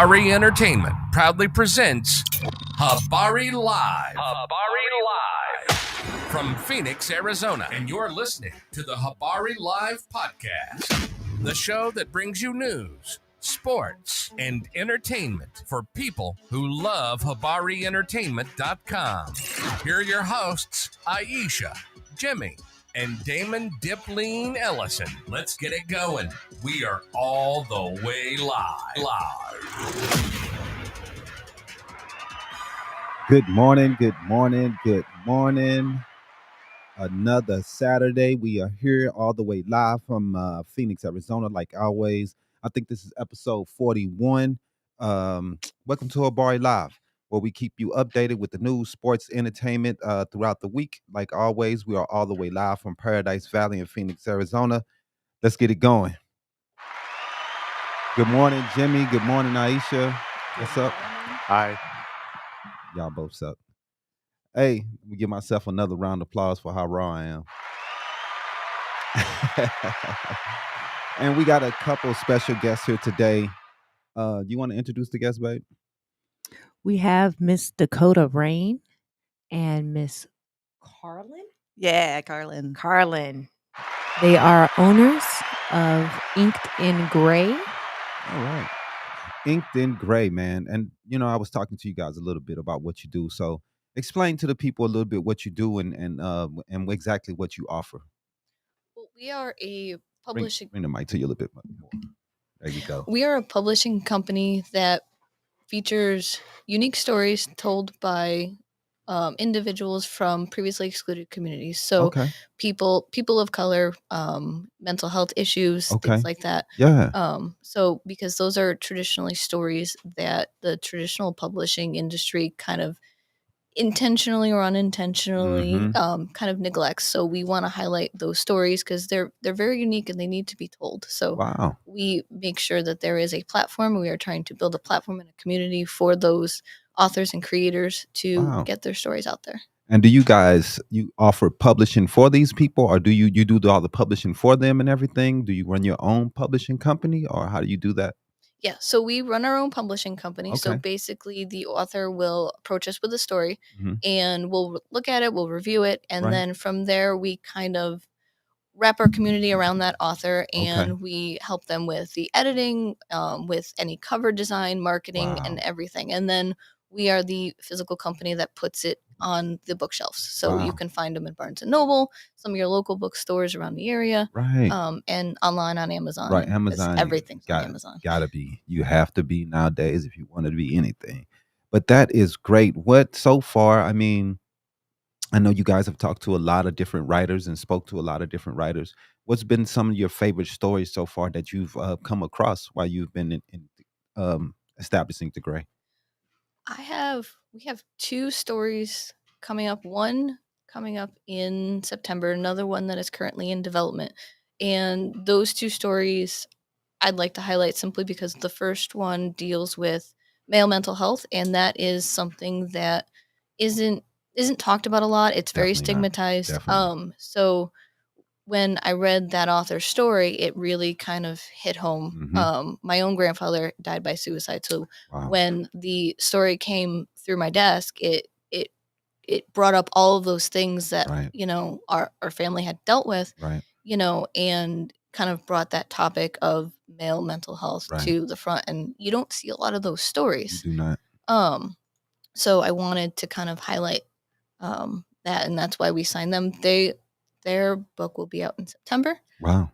Habari Entertainment proudly presents Habari Live. Habari Live. From Phoenix, Arizona. And you're listening to the Habari Live podcast, the show that brings you news, sports, and entertainment for people who love HabariEntertainment.com. Here are your hosts, Iesha, Jimmy, and Damon Dipleen Ellison. Let's get it going. We are all the way live. Good morning. Another Saturday. We are here all the way live from Phoenix, Arizona, like always. I think this is episode 41. Welcome to Habari Live, where we keep you updated with the news, sports, entertainment throughout the week. Like always, we are all the way live from Paradise Valley in Phoenix, Arizona. Let's get it going. Good morning, Jimmy. Good morning, Iesha. What's up? Hi. Y'all both suck. Hey, let me give myself another round of applause for how raw I am. And we got a couple special guests here today. You want to introduce the guests, babe? We have Miss Dakota Rayne and Miss Carlin. Yeah, Carlin. They are owners of Inked in Gray. All right. Inked in Gray, man. And, I was talking to you guys a little bit about what you do. So explain to the people a little bit what you do and exactly what you offer. Well, we are a publishing. Bring the mic to you a little bit more. There you go. We are a publishing company that features unique stories told by individuals from previously excluded communities. So Okay. people of color, mental health issues, Okay. things like that. Yeah. So because those are traditionally stories that the traditional publishing industry kind of intentionally or unintentionally kind of neglects. So we want to highlight those stories because they're very unique and they need to be told. So Wow. we make sure that there is a platform. We are trying to build a platform and a community for those authors and creators to get their stories out there. And do you offer publishing for these people, or do you do all the publishing for them and everything? Do you run your own publishing company, or how do you do that? Yeah, so we run our own publishing company. Okay. So basically the author will approach us with a story and we'll look at it, we'll review it, and then from there we kind of wrap our community around that author and we help them with the editing, with any cover design, marketing, and everything. And then we are the physical company that puts it on the bookshelves. So you can find them at Barnes & Noble, some of your local bookstores around the area, and online on Amazon. Right, Amazon. Everything's on Amazon. Gotta be. You have to be nowadays if you want to be anything. But that is great. What so far, I mean, I know you guys have talked to a lot of different writers and spoke to a lot of different writers. What's been some of your favorite stories so far that you've come across while you've been in establishing the Gray? We have two stories coming up. One coming up in September, another one that is currently in development. And those two stories I'd like to highlight simply because the first one deals with male mental health, and that is something that isn't talked about a lot. It's very stigmatized. So when I read that author's story, it really kind of hit home. My own grandfather died by suicide. So when the story came through my desk, it brought up all of those things that, our family had dealt with, and kind of brought that topic of male mental health to the front. And you don't see a lot of those stories. You do not. So I wanted to kind of highlight that, and that's why we signed them. Their book will be out in September. Wow.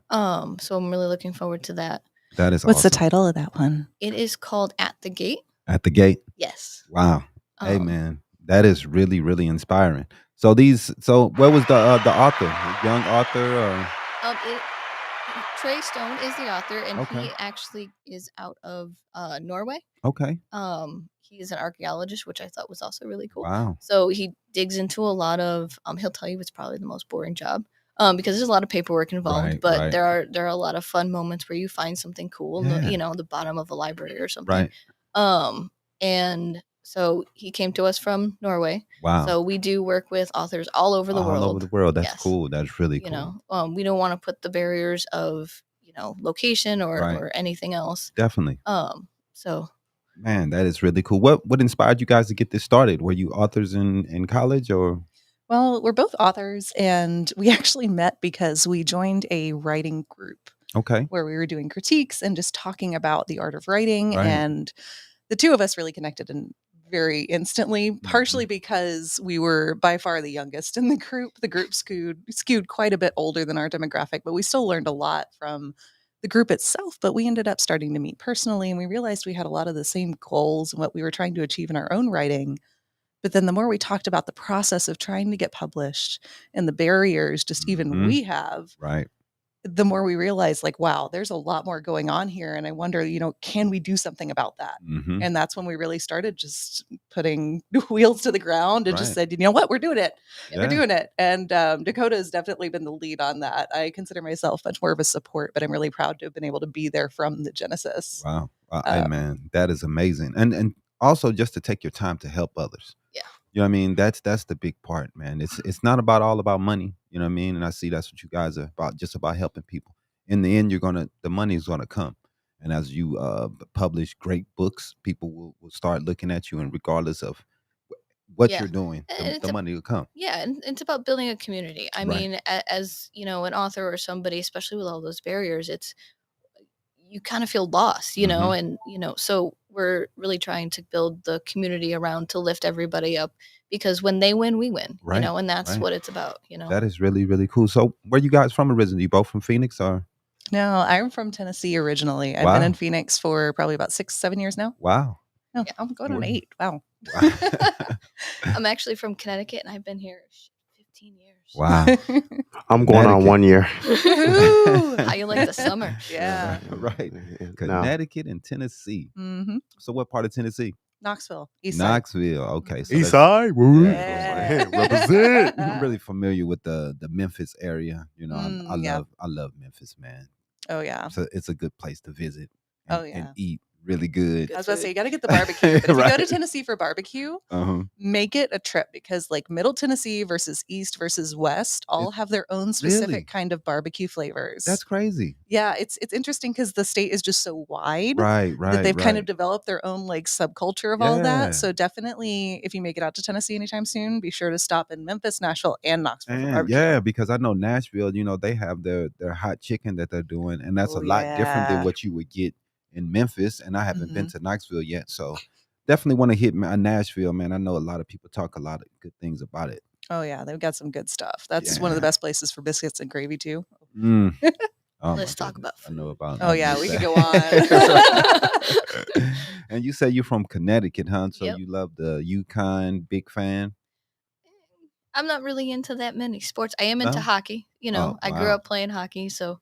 So I'm really looking forward to that. That is What's awesome. the title of that one? It is called At the Gate. At the Gate? Yes. Wow. Hey, man, that is really, really inspiring. So where was the author? Young author? Or? Trey Stone is the author, and he actually is out of Norway. Okay. He is an archaeologist, which I thought was also really cool. Wow. So he digs into a lot of, he'll tell you it's probably the most boring job because there's a lot of paperwork involved, but there are a lot of fun moments where you find something cool, the bottom of a library or something. Right. And so he came to us from Norway. Wow. So we do work with authors all over the world. All over the world. That's cool. That's really cool. We don't want to put the barriers of, location or anything else. Definitely. So Man, that is really cool. What inspired you guys to get this started? Were you authors in college or? Well, we're both authors, and we actually met because we joined a writing group Okay. where we were doing critiques and just talking about the art of writing. Right. And the two of us really connected and very instantly, partially because we were by far the youngest in the group. The group skewed quite a bit older than our demographic, but we still learned a lot from the group itself. But we ended up starting to meet personally, and we realized we had a lot of the same goals and what we were trying to achieve in our own writing. But then the more we talked about the process of trying to get published and the barriers just even Mhm. we have, Right. the more we realize, like, wow, there's a lot more going on here. And I wonder, can we do something about that? Mm-hmm. And that's when we really started just putting wheels to the ground and just Right. said, you know what, we're doing it. Yeah. We're doing it. And Dakota has definitely been the lead on that. I consider myself much more of a support, but I'm really proud to have been able to be there from the genesis. Wow. Hey, man, that is amazing. And also just to take your time to help others. Yeah. You know what I mean? That's the big part, man. It's not all about money. You know what I mean? And I see that's what you guys are about, just about helping people. In the end, the money is gonna come. And as you publish great books, people will start looking at you, and regardless of what Yeah. you're doing, And it's the money will come. Yeah, and it's about building a community. I Right. mean, as an author or somebody, especially with all those barriers, you kind of feel lost, Mhm. and so we're really trying to build the community around to lift everybody up, because when they win, we win, Right. and that's Right. what it's about, That is really, really cool. So where you guys from originally? You both from Phoenix or? No, I'm from Tennessee originally. I've Wow. been in Phoenix for probably about 6-7 years now. Wow. No, Yeah. I'm going on Wow. 8. Wow. I'm actually from Connecticut, and I've been here 15 years. Wow. I'm going on Connecticut. 1 year. Woohoo! How you like the summer? Yeah. Right. No. Connecticut and Tennessee. Mm-hmm. So what part of Tennessee? Knoxville, East Side. Knoxville. Okay. So East that's- side, woo. Yeah. Represent. I'm really familiar with the Memphis area. You know, I Yeah. love Memphis, man. Oh, yeah. So it's a good place to visit Oh, and yeah. eat really good. I was about to say, you got to get the barbecue. But if you go to Right. Tennessee for barbecue, Uh-huh. make it a trip, because like Middle Tennessee versus East versus West all have their own specific Really? kind of barbecue flavors. That's crazy. Yeah, it's interesting because the state is just so wide Right, that they've kind of right. developed their own like subculture of all Yeah. that. So definitely, if you make it out to Tennessee anytime soon, be sure to stop in Memphis, Nashville, and Knoxville for And barbecue. yeah, because I know Nashville, they have their hot chicken that they're doing, and that's Oh, a lot different than yeah. what you would get in Memphis. And I haven't been Mm-hmm. to Knoxville yet, so definitely want to hit Nashville, man. I know a lot of people talk a lot of good things about it. Oh yeah, they've got some good stuff. That's one of the Yeah. best places for biscuits and gravy too. Mm. Oh, my Let's talk goodness. about I know about. Oh yeah, we could go on. And you say you're from Connecticut, huh? So Yep. you love the UConn, big fan. I'm not really into that many sports. I am into No? hockey. Oh, I grew wow. up playing hockey, so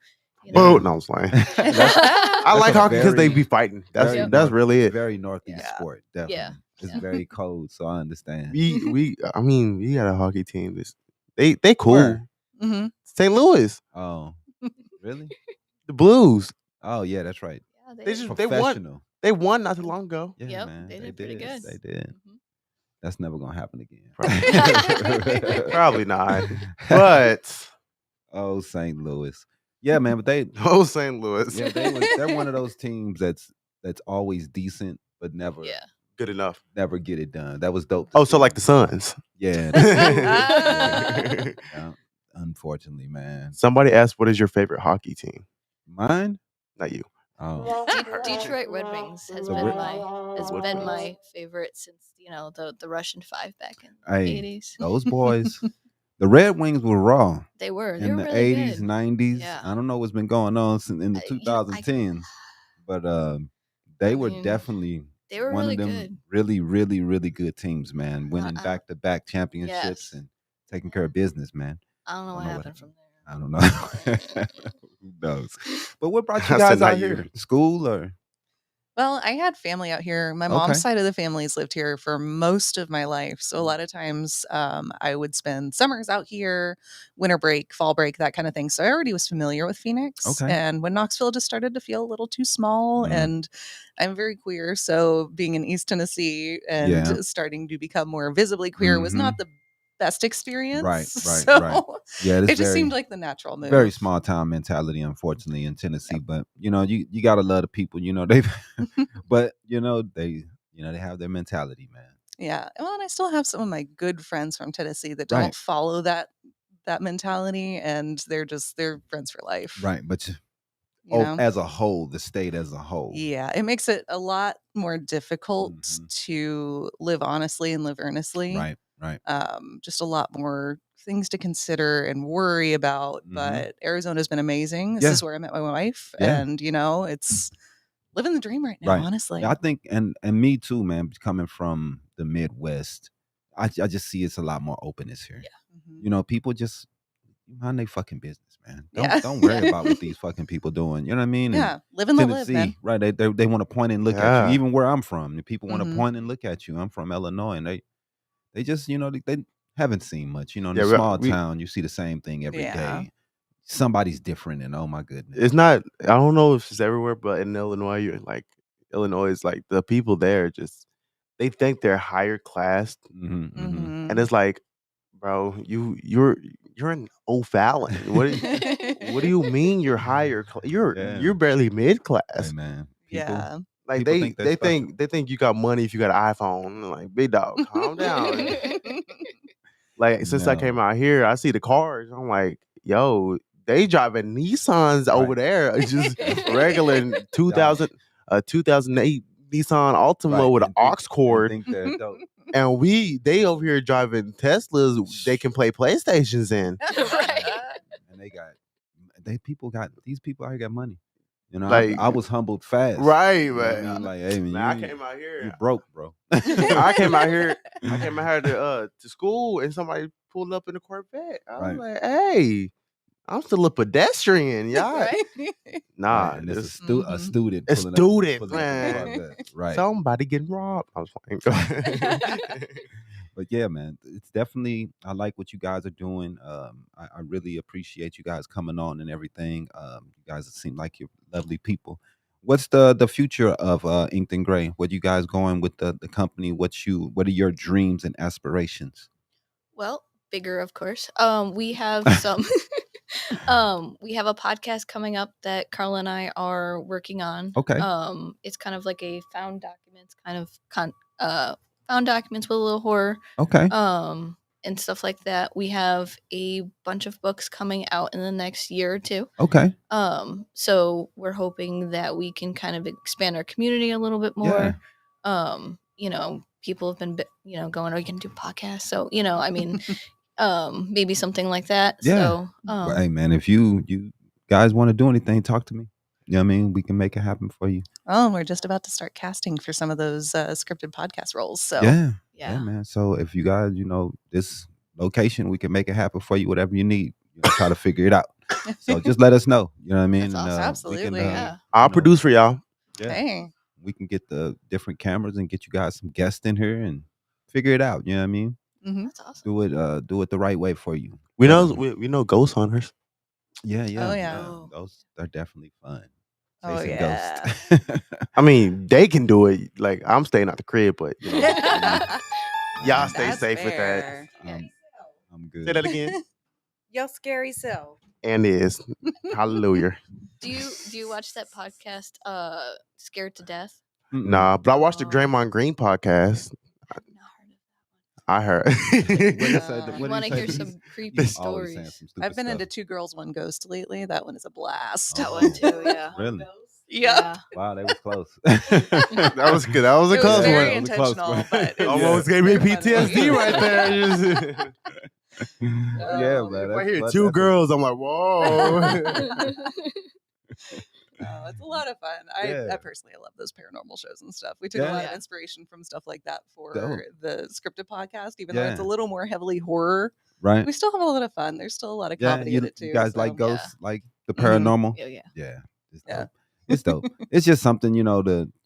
Whoa, no, I was playing. I That's like a hockey because they very- be fighting. That's very that's north- really it. Very northeast Yeah. sport, definitely. Yeah. It's Yeah. very cold, so I understand. We got a hockey team. They cool. Where? Mm-hmm. St. Louis, Oh, really? the Blues. Oh, yeah, that's right. yeah, They won. Professional. They won not too long ago. Yeah, Yep, man. they did pretty good. They did. Mhm. That's never gonna happen again. Probably not. But Oh, St. Louis. Yeah, man. But they, oh, St. Louis. yeah, they're one of those teams that's always decent, but never Good enough. never get it done. That was dope. to Oh, so see. like the Suns. Yeah. Yeah. Yeah, unfortunately, man. Somebody asked, "What is your favorite hockey team?" Mine. Not you. Oh, Detroit Red Wings has The been Red- my favorite since the Russian 5 back in Hey, the 80s. those boys. The Red Wings were raw They were in the really 80s, good. 90s. Yeah. I don't know what's been going on since in the I- 2010s, but they I were mean, definitely They were one really of them good. really, really, really good teams, man. Winning back-to-back championships Yes. and taking care of business, man. I don't know what I don't know what happened from there. I don't know. Who knows? But what brought you I guys said not out you. here? School or? Well, I had family out here. My Okay. mom's side of the family's lived here for most of my life. So a lot of times I would spend summers out here, winter break, fall break, that kind of thing. So I already was familiar with Phoenix. Okay. And when Knoxville just started to feel a little too small, Mm. and I'm very queer. So being in East Tennessee and Yeah. starting to become more visibly queer was not the best experience. Right. So Yeah, it just seemed like the natural move. very small town mentality, unfortunately, in Tennessee. But you gotta love the people. They've, but they have their mentality, man. Yeah. Well, and I still have some of my good friends from Tennessee that Right. don't follow that mentality, and they're friends for life. Right, but as a whole, the state as a whole. Yeah, it makes it a lot more difficult Mhm. to live honestly and live earnestly. Right. Just a lot more things to consider and worry about. Mhm. But Arizona's been amazing. This Yeah. is where I met my wife, Yeah. and it's living the dream right now. Right. Honestly, Yeah, I think, and me too, man. Coming from the Midwest, I just see it's a lot more openness here. Yeah. Mhm. People just mind their fucking business, man. Yeah. Don't worry about what these fucking people doing. You know what I mean? Yeah, And living the live, man. Tennessee, right? They want to point and look at Yeah. you. Even where I'm from, the people want to Mhm. point and look at you. I'm from Illinois, and they just they haven't seen much. In Yeah, a small we- town, you see the same thing every day. Yeah. Somebody's different, and oh my goodness, It's not. I don't know if it's everywhere, but in Illinois, Illinois is like the people there just they think they're higher class, Mhm. and it's like, bro, you're in O'Fallon. What do you mean you're higher? Yeah. You're barely mid hey class. man, people, Yeah. Like people they think they're they special. think they think you got money if you got an iPhone. I'm like, big dog, calm down. Like since I came No. out here, I see the cars. I'm like, yo, they driving Nissans over Right. there. It's just regular 2008 Nissan Altima Right, with an and think- aux cord, and think they're dope. and they over here driving Teslas. They can play PlayStations in. Right. And these people out here got money. Like- I was humbled fast. Right, You know what I man. mean? Like, hey man, Man, I you came out here. broke, bro. I came out here. I came out here to school, and somebody pulled up in a Corvette. I was Right. like, "Hey, I'm still a pedestrian, y'all." Right? Nah, Right, and it's a it's Mhm. student. A pulling student, up in a man. Corvette. Right. somebody getting robbed. I was playing. But yeah, man, it's definitely, I like what you guys are doing. I really appreciate you guys coming on and everything. You guys seem like you're lovely people. What's the future of Inked and Gray? What you guys going with the company? What are your dreams and aspirations? Well, bigger, of course. We have some. We have a podcast coming up that Carla and I are working on. Okay. It's kind of like a found documents found documents with a little horror. Okay. And stuff like that. We have a bunch of books coming out in the next year or two. Okay. So we're hoping that we can kind of expand our community a little bit more. People have been, going, are you going to do podcasts? So, I mean, maybe something like that. Yeah. So, Well, hey man, if you guys want to do anything, talk to me. You know what I mean? We can make it happen for you. Oh, and we're just about to start casting for some of those scripted podcast roles. So Yeah, man. So if you guys, this location, we can make it happen for you, whatever you need. Try to figure it out. So just let us know. You know what I mean? That's awesome. Absolutely, yeah. I'll produce for y'all. Yeah. Hey. We can get the different cameras and get you guys some guests in here and figure it out. You know what I mean? Mhm. That's awesome. Do it the right way for you. We know ghost hunters. Yeah. Oh, yeah. Those are definitely fun. Oh, Chasing yeah. ghosts. I mean, they can do it. Like I'm staying out the crib, but y'all stay That's safe with that. fair. I'm good. Say that again. Your scary self. And is hallelujah. Do you watch that podcast, Scared to Death? Mm-mm. Nah, but I watched the Draymond Green podcast. I've not heard of that one. I heard. What is that? You What want did to you hear say? some creepy He's always saying stories? some stupid I've been stuff. into Two Girls, One Ghost lately. That one is a blast. That Oh. one too, yeah. Really? Yeah. Wow, they was close. That was good. That was a It was close very one. That was a close intentional, one. but it Almost gave me PTSD right there. Yeah, man. If I hear that's- two that's a- girls, I'm like, whoa. It's a lot of fun. Yeah. I personally love those paranormal shows and stuff. We took a Yeah. lot of inspiration from stuff like that for Dope. the scripted podcast, even though it's a Yeah. little more heavily horror. Right? We still have a lot of fun. There's still a lot of Yeah, comedy you, in it too. you guys so. like ghosts, like the Mhm. paranormal? Yeah. Yeah. It's Yeah. dope. It's dope. It's just something,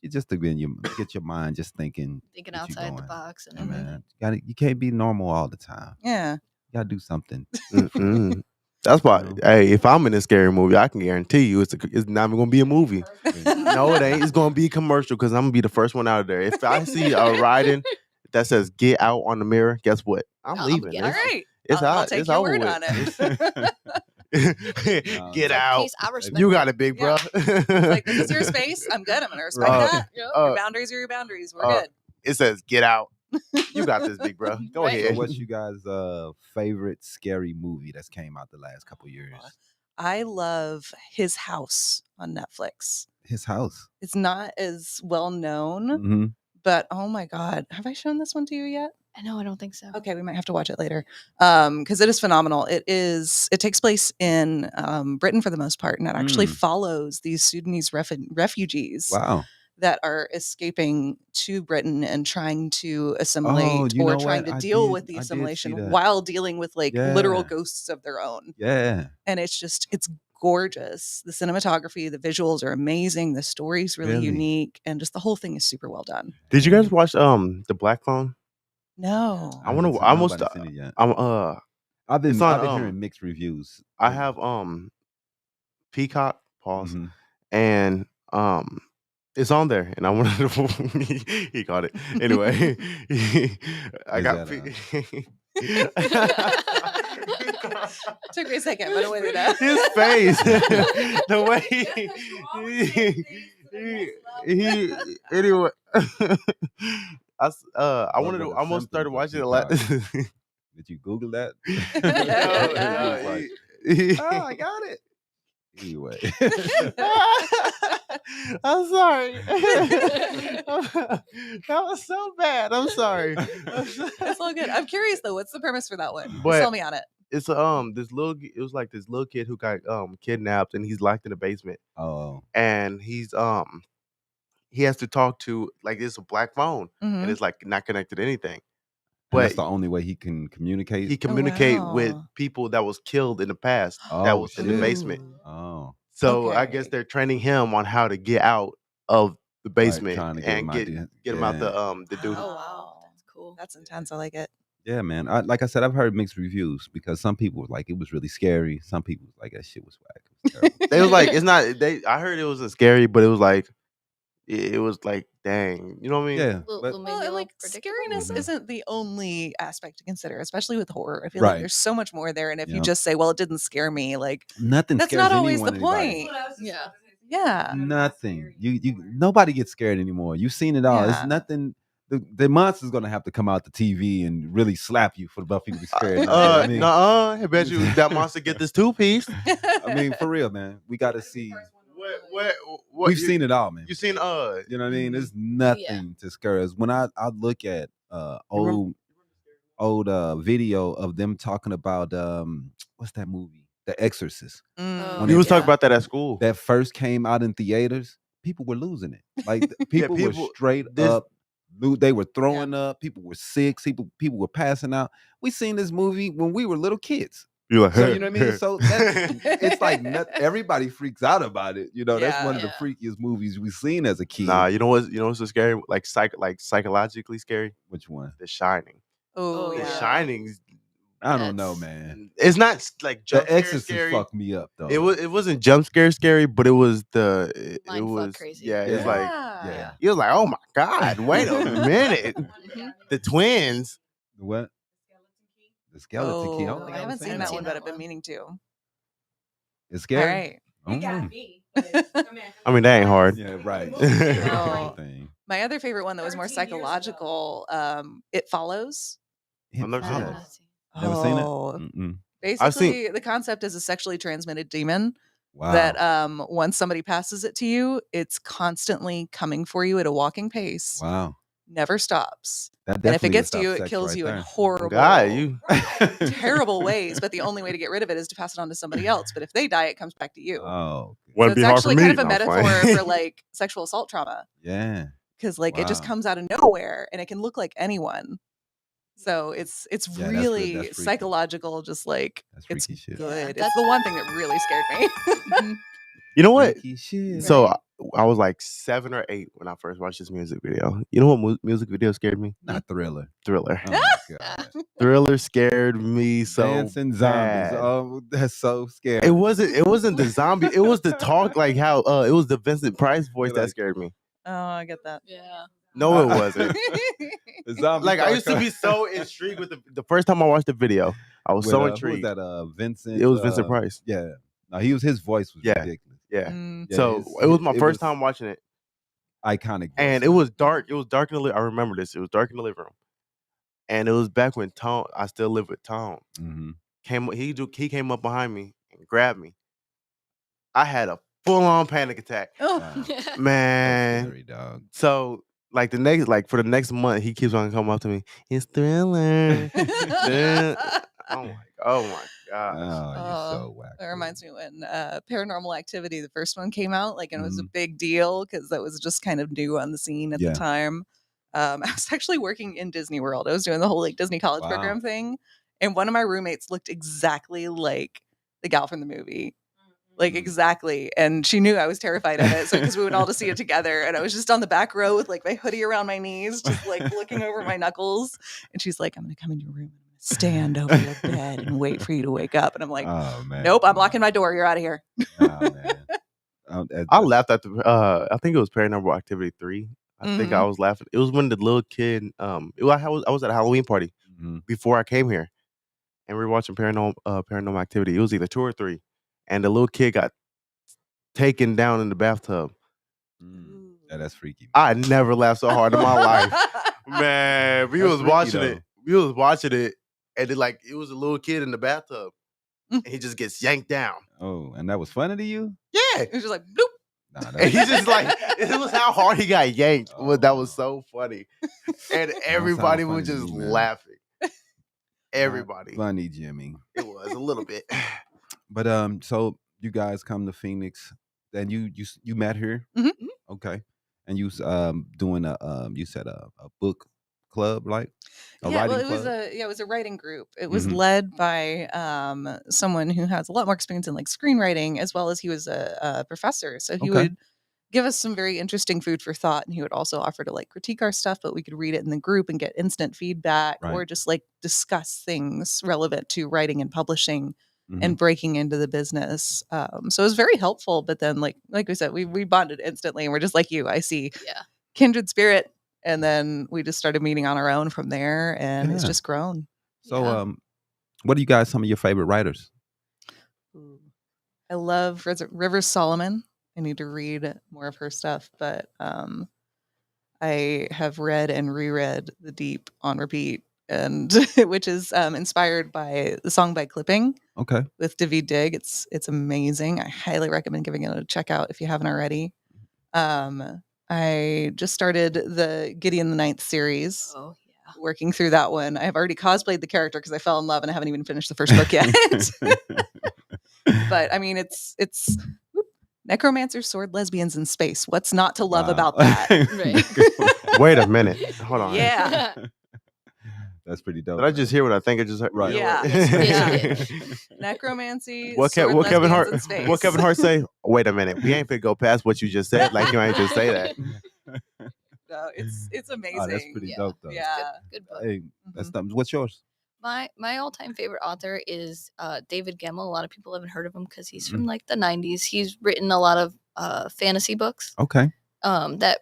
just to get your mind just thinking. Thinking what you outside the going. box and Yeah, everything. man. You can't be normal all the time. Yeah. You gotta do something. Mm-mm. That's why. You know? Hey, if I'm in a scary movie, I can guarantee you it's not even gonna be a movie. No, it ain't. It's gonna be a commercial because I'm gonna be the first one out of there. If I see a riding that says "Get Out" on the mirror, guess what? I'm I'm leaving. getting All It's, right. it's I'll out. take It's your over word with. on it. No, Get no. out. Peace, I respect You that. got it, big Yeah. bro. It's like, this is your space. I'm good. I'm going to respect Right. that. Yep. Your boundaries are your boundaries. We're good. It says "Get out." You got this, big bro. Go Right. So ahead. what's you guys' favorite scary movie that's came out the last couple years? I love His House on Netflix. His House. It's not as well known, Mm-hmm. but oh my God. Have I shown this one to you yet? No, I don't think so. Okay, we might have to watch it later because it is phenomenal. It takes place in Britain for the most part, and it actually follows these Sudanese refugees Wow. that are escaping to Britain and trying to assimilate you or know trying what? to deal with I the did see assimilation that. while dealing with like literal Yeah. ghosts of their own. Yeah. And it's gorgeous. The cinematography, the visuals are amazing. The story's really Really? unique, and just the whole thing is super well done. Did you guys watch the Black Phone? No. I want to. I I almost. haven't seen it yet. I'm I've been it's on, hearing mixed reviews. I have Peacock. Pause. Mhm. And it's on there, and I wanted to. He got it anyway. I Is got. Took me a second, but I waited out. His face, the way he anyway. I wanted to. I almost started watching it. Did you Google that? Oh, I got it. Anyway. I'm sorry. That was so bad. I'm sorry. It's all good. I'm curious though. What's the premise for that one? But- Tell me on it. It's this little. It was like this little kid who got kidnapped, and he's locked in the basement. Oh. And he's he has to talk to, like, it's a black phone, Mhm. and it's like not connected to anything. And that's But the only way he can communicate. he communicate with wow. people that was killed in the past that was in the shit. basement. Oh. So I guess Okay. they're training him on how to get out of the basement trying to get and him out get the- him out yeah. the dude. Oh wow, that's cool. That's intense. I like it. Yeah, man. Like I said, I've heard mixed reviews because some people were like it was really scary. Some people was like that shit was whack. It was terrible. They was like, it's not. I heard it wasn't scary, but it was like, dang, you know what I mean? Yeah. Little- But little Well, maybe a and little like predictable. scariness Mhm. isn't the only aspect to consider, especially with horror. I feel like Right. there's so much more there. And if you Yep. just say, well, it didn't scare me, like nothing that's scares not always anyone, the anybody. point. Yeah. Yeah. Nothing. You nobody gets scared anymore. You've seen it all. It's Yeah. nothing. The monster's gonna have to come out the TV and really slap you for the people to be scared. I mean, I bet you that monster get this 2-piece. I mean, for real, man. We got to see. What We've seen it all, man. You seen You know what I mean? There's nothing to scare us. When I look at old video of them talking about what's that movie? The Exorcist. Mm, When You it- was talking about that at school. That first came out in theaters, people were losing it. Like people were people- straight this- up. They were throwing up. People were sick. People were passing out. We seen this movie when we were little kids. You're like, So you know what I mean? So it's like everybody freaks out about it. You know, that's one of the Yeah. freakiest movies we've seen as a kid. Nah, you know what's so scary? Like psychologically scary? Which one? The Shining. Oh, The yeah. Shining's I don't know, That's- man. It's not like jump The scare Exorcist scary. fucked me up though. It wasn't jump scare scary, but it was it Mindfuck was crazy. Yeah, it's Yeah. like yeah. you was like, oh my god, wait a minute, Mhm. the twins. The what? The skeleton key. I don't Oh, think I haven't seen that one, but I've been one. meaning to. It's All scary. right. It got Mm. me. I mean, that ain't hard. Yeah, right. Oh. Thing. My other favorite one that was more 13 years ago. psychological, It Follows. I've never seen follows. it. Never seen it? Oh, Mm-mm. basically, the concept is a sexually transmitted demon Wow. that once somebody passes it to you, it's constantly coming for you at a walking pace, Wow. never stops. That And if it definitely gets is to you, it sex kills right you in there. horrible, God, you. terrible ways. But the only way to get rid of it is to pass it on to somebody else. But if they die, it comes back to you. Oh, So Wouldn't it's be hard for actually me. kind of a No, I'm metaphor playing. for like sexual assault trauma yeah. because like it just Wow. comes out of nowhere and it can look like anyone. So it's Yeah, that's really that's freaky. psychological, just like That's it's freaky shit. good. Yeah, It's the one thing that really scared me. Mhm. You know what? Freaky shit. So I was like 7 or 8 when I first watched this music video. You know what music video scared me? Not Thriller. Thriller. Oh my god. Thriller scared me so Dancing zombies. bad. Oh, that's so scary. It wasn't the zombie. It was the talk, like how it was the Vincent Price voice You're that like- scared me. Oh, I get that. Yeah. No, it wasn't. The zombie Like I start used to be coming. so intrigued with the first time I watched the video. I was With, so who was intrigued. that? Vincent. It was Vincent Price. Yeah. No, his voice was Yeah. ridiculous. Yeah. Mm. Yeah, So it was my first time watching it, iconic. and it was dark. It was dark in the. I remember this. It was dark in the living room, and it was back when Tone. I still lived with Tone. Mm-hmm. He came up behind me and grabbed me. I had a full on panic attack, Oh. man. Scary, dog. So like for the next month, he keeps on coming up to me. It's Thriller. Oh my gosh. Oh, you're so whack. That reminds me when Paranormal Activity, the first one came out, like, and it was a Mhm. big deal because that was just kind of new on the scene at Yeah. the time. I was actually working in Disney World. I was doing the whole like Disney College Wow. program thing, and one of my roommates looked exactly like the gal from the movie. Like, exactly. And she knew I was terrified of it. So, because we would all just see it together. And I was just on the back row with like my hoodie around my knees, just like looking over my knuckles. And she's like, I'm going to come in your room. I'm going to stand over your bed and wait for you to wake up. And I'm like, Oh man. nope, I'm locking my door. You're out of here. Oh man. I laughed at the. I think it was Paranormal Activity 3. I think I was laughing. It was when the little kid. I was at a Halloween party before I came here, and we were watching Paranormal Activity. It was either 2 or 3, and the little kid got taken down in the bathtub. Yeah, that's freaky. Man. I never laughed so hard in my life, man. We That's was freaky, watching though. it. We was watching it, and then like it was a little kid in the bathtub, and he just gets yanked down. Oh, and that was funny to you? Yeah, It was just like, bloop. Nah, and he's just like, it was how hard he got yanked. That was Oh. so funny, and sound everybody funny was to just me, man. laughing. Everybody, Funny, Jimmy. it was a little bit. But so you guys come to Phoenix, then you met here, Mhm. okay, and you doing you said a book club, like a Yeah, writing well, club. it was a writing group. It was Mhm. led by someone who has a lot more experience in like screenwriting, as well as he was a professor. So he Okay. would give us some very interesting food for thought, and he would also offer to like critique our stuff, but we could read it in the group and get instant feedback, or Right. just like discuss things relevant to writing and publishing Mhm. and breaking into the business. So it was very helpful. But then, like we said, we bonded instantly, and we're just like you. I see Yeah. kindred spirit. And then we just started meeting on our own from there, and it's Yeah. just grown. So Yeah. what are you guys some of your favorite writers? Ooh. I love Rivers Solomon. I need to read more of her stuff, but I have read and reread The Deep on repeat, and which is inspired by the song by Clipping Okay. with David Digg. It's amazing. I highly recommend giving it a check out if you haven't already. I just started the Gideon the Ninth series. Oh yeah. Working through that one. I have already cosplayed the character because I fell in love and I haven't even finished the first book yet. But I mean, it's necromancer, sword, lesbians in space. What's not to love Wow. about that? Right. Wait a minute, hold on. Yeah. That's pretty dope. Did I just hear what I think I just heard? Right. Yeah. Yeah. Necromancy, What sword, Kevin lesbians Hart? in space. What Kevin Hart say? Wait a minute, we ain't finna go past what you just said. Like you ain't just say that. No, it's amazing. Oh, that's pretty Yeah. dope though. Yeah. Good book. Hey, that's something. What's yours? My all-time favorite author is David Gemmell. A lot of people haven't heard of him because he's from like the 90s. He's written a lot of fantasy books. Okay. That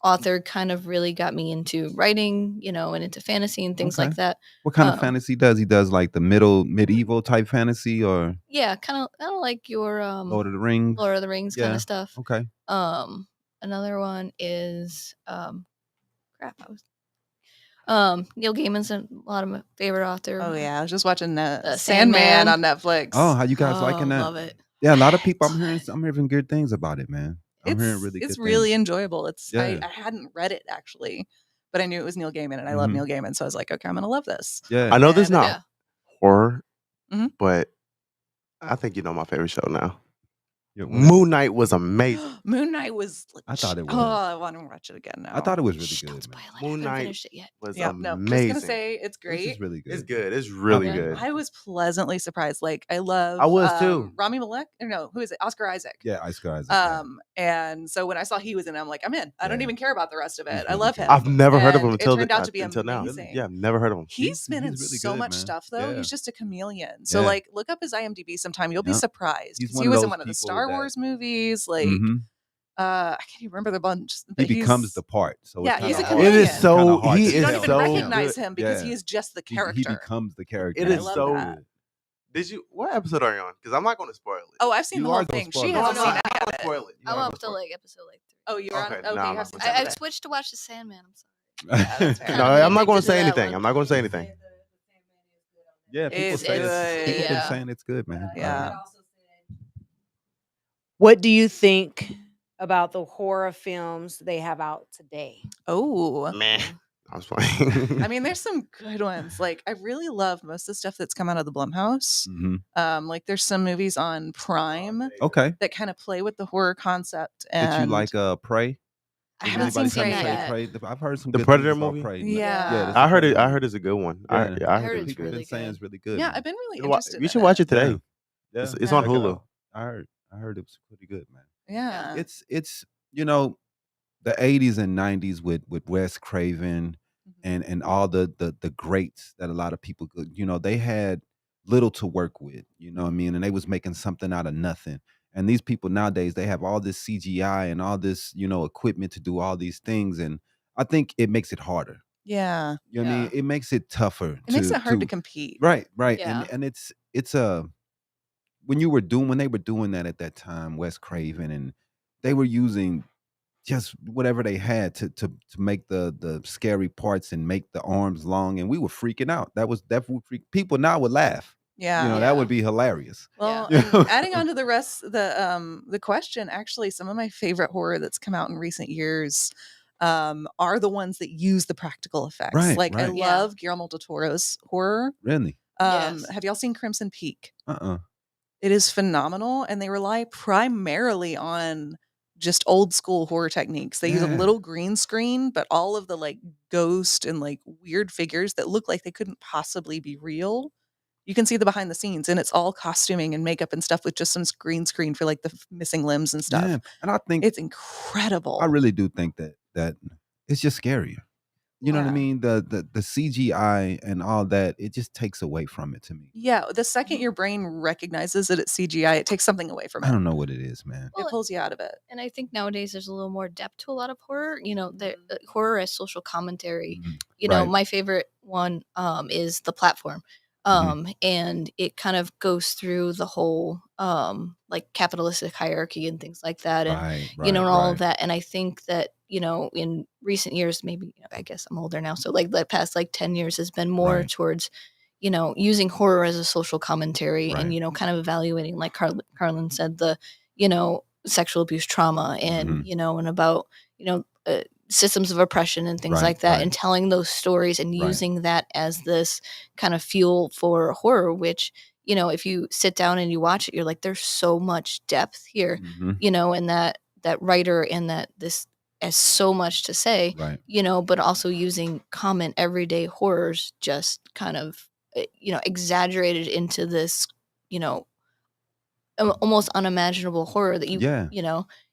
author kind of really got me into writing, and into fantasy and things Okay. like that. What kind of fantasy does he? Does like the medieval type fantasy or Yeah, kind of like your Lord of the Rings? Lord of the Rings kind Yeah. of stuff. Okay. Another one is Neil Gaiman's a lot of my favorite author. Oh yeah, I was just watching Sandman. Sandman on Netflix. Oh, how you guys liking that? Love it. Yeah, a lot of people. I'm hearing good things about it, man. I'm it's hearing really good it's things. really enjoyable. It's Yeah. I hadn't read it actually, but I knew it was Neil Gaiman, and I love Mhm. Neil Gaiman, so I was like, okay, I'm gonna love this. Yeah. I know this And, not Yeah. horror, Mhm. but I think you know my favorite show now. Yeah, what- Moon Knight was amazing. Moon Knight was. I thought it Oh, was. I want to watch it again now. I thought it was really Shh, don't good. spoil Man. it. I Moon haven't Knight finished it yet. Was Yeah, no, just amazing. gonna say it's This great. is really good. It's good. It's really Okay. good. I was pleasantly surprised. Like I love. I was too. Rami Malek. No, who is it? Oscar Isaac. Yeah, Oscar Isaac. Yeah. And so when I saw he was in it, I'm like, I'm in. I don't Yeah. even care about the rest of He's it. I really love good. him. I've never heard of him And it until turned out to be until now. amazing. Yeah, I've never heard of him. He's been in he's really so good, much man. stuff though. Yeah. He's just a chameleon. So Yeah. like look up his IMDb sometime. You'll be Yep. surprised. He's 'Cause one he of was in those one of the people Star that- Wars movies. Like Mhm. I can't even remember the bunch. He But becomes he's the part. So yeah, it's he's a kinda hard. chameleon. It is It's so kinda hard he to you don't is tell. even so recognize good. him because Yeah. he is just the He character. becomes the character. It I is love so that. good. Did you? What episode are you on? Because I'm not going to spoil it. Oh, I've seen You the are whole gonna thing. spoil She it. No, hasn't no, seen I'm any not of going to it. spoil it. I'm up to like episode like 3. Oh, you're on. Okay, Okay, no, I'm you have not seen gonna some say of I it. switched to watch The Sandman. I'm sorry. Yeah, that's fair. No, Kinda I'm not going to addicted say to that anything. one. I'm not going to say anything. Yeah, people It's say good. people been Yeah. saying it's good, man. Yeah. What do you think about the horror films they have out today? Oh, Meh. I was playing. I mean, there's some good ones. Like, I really love most of the stuff that's come out of the Blumhouse. Like, there's some movies on Prime Okay. that kind of play with the horror concept. Did And you like Prey? I Did haven't anybody seen come Prey say yet. Prey? I've heard some The good Predator things about movie? Prey. Yeah. that's I a heard good it. I movie. heard it's a good one. Yeah. I I heard heard it's it's People really been saying good. it's really good. Yeah, man. I've been really You wa- interested. You should in watch it today. Yeah. It's Yeah. on Check it Hulu. out. I heard it was pretty good, man. Yeah. It's the 80s and 90s with Wes Craven Mhm. and all the greats that a lot of people could, they had little to work with, you know what I mean? And they was making something out of nothing. And these people nowadays, they have all this CGI and all this, equipment to do all these things. And I think it makes it harder. Yeah. You know what I mean? It makes it tougher. It makes it hard to compete. Right. Yeah. And it's when they were doing that at that time, Wes Craven, and they were using just whatever they had to make the scary parts and make the arms long, and we were freaking out. That would freak people now would laugh. Yeah. That would be hilarious. Well, Yeah. and adding on to the rest, the question, actually, some of my favorite horror that's come out in recent years are the ones that use the practical effects. Right, Like, I right. Yeah. love Guillermo del Toro's horror. Really? Yes. Have y'all seen Crimson Peak? Uh-uh. It is phenomenal, and they rely primarily on just old school horror techniques. They use a Yeah. little green screen, but all of the like ghost and like weird figures that look like they couldn't possibly be real. You can see the behind the scenes, and it's all costuming and makeup and stuff with just some green screen for like the missing limbs and stuff. Yeah. And I think It's incredible. I really do think that it's just scarier. You know what I Yeah. mean? The CGI and all that, it just takes away from it to me. Yeah, the second your brain recognizes that it's CGI, it takes something away from I it. don't know what it is, man. It pulls you out of it. And I think nowadays there's a little more depth to a lot of horror. The horror as social commentary. Mhm. Right. My favorite one is The Platform. And it kind of goes through the whole like capitalistic hierarchy and things like that, and Right, and all right. of that. And I think that in recent years, maybe I guess I'm older now, so like the past like 10 years has been more Right. towards using horror as a social commentary, and Right. kind of evaluating, like Carlin said, the sexual abuse trauma, and Mhm. and about systems of oppression and things Right, like that, right. and telling those stories and Right. using that as this kind of fuel for horror, which if you sit down and you watch it, you're like, there's so much depth here, Mhm. and that writer and that this has so much to say, Right. but also using common everyday horrors, just kind of exaggerated into this almost unimaginable horror that Yeah.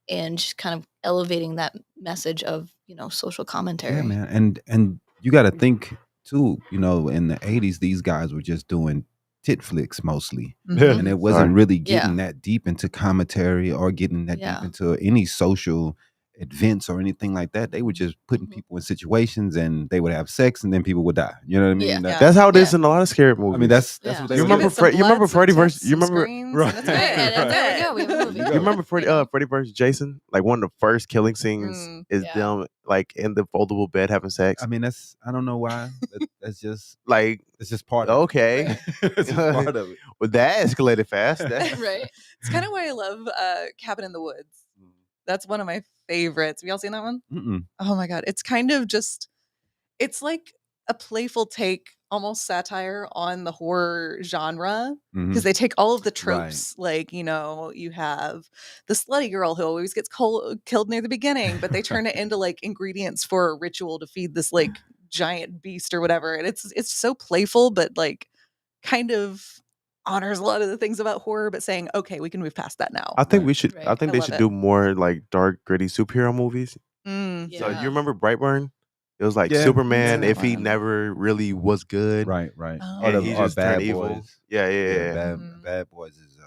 and just kind of elevating that message of social commentary. Yeah, man. And you got to think too, in the 80s these guys were just doing tit flicks mostly. Mhm. And it wasn't Sorry. really Yeah. getting that deep into commentary or getting that Yeah. deep into any social events or anything like that. They were just putting Mhm. people in situations, and they would have sex, and then people would die. You know what I mean? Yeah. That- That's how it is Yeah. in a lot of scary movies. I mean, that's Yeah. what they You were remember doing. Give it some you remember blood, some Freddy versus- tits, you some remember- screams, Right. and it's Right, good. and there we go. We have a movie. You You go. remember Freddy versus Jason? Like one of the first killing scenes Mm, is yeah. them like in the foldable bed having sex. I mean, I don't know why. That's just Like, part of okay, Right. it. It's just part of it. well, that escalated fast. That- Right. It's kind of why I love Cabin in the Woods. That's one of my favorites. Have y'all seen that one? Mm-mm. Oh my God. It's kind of just, it's like a playful take, almost satire on the horror genre. Mhm. Because they take all of the tropes, like, you have the slutty girl who always gets killed near the beginning, but they turn it into like ingredients for a ritual to feed this like giant beast or whatever. And it's so playful, but like kind of honors a lot of the things about horror, but saying, okay, we can move past that now. I think Right. we should. Right. I think I they love should it. do more like dark, gritty superhero movies. Mm. So Yeah. you remember Brightburn? It was like Yeah. Superman Yeah. if he never really was good, Right. Oh. and Or he the- just Bad turned evil. Boys. Yeah, yeah, yeah. Mhm. Bad Boys is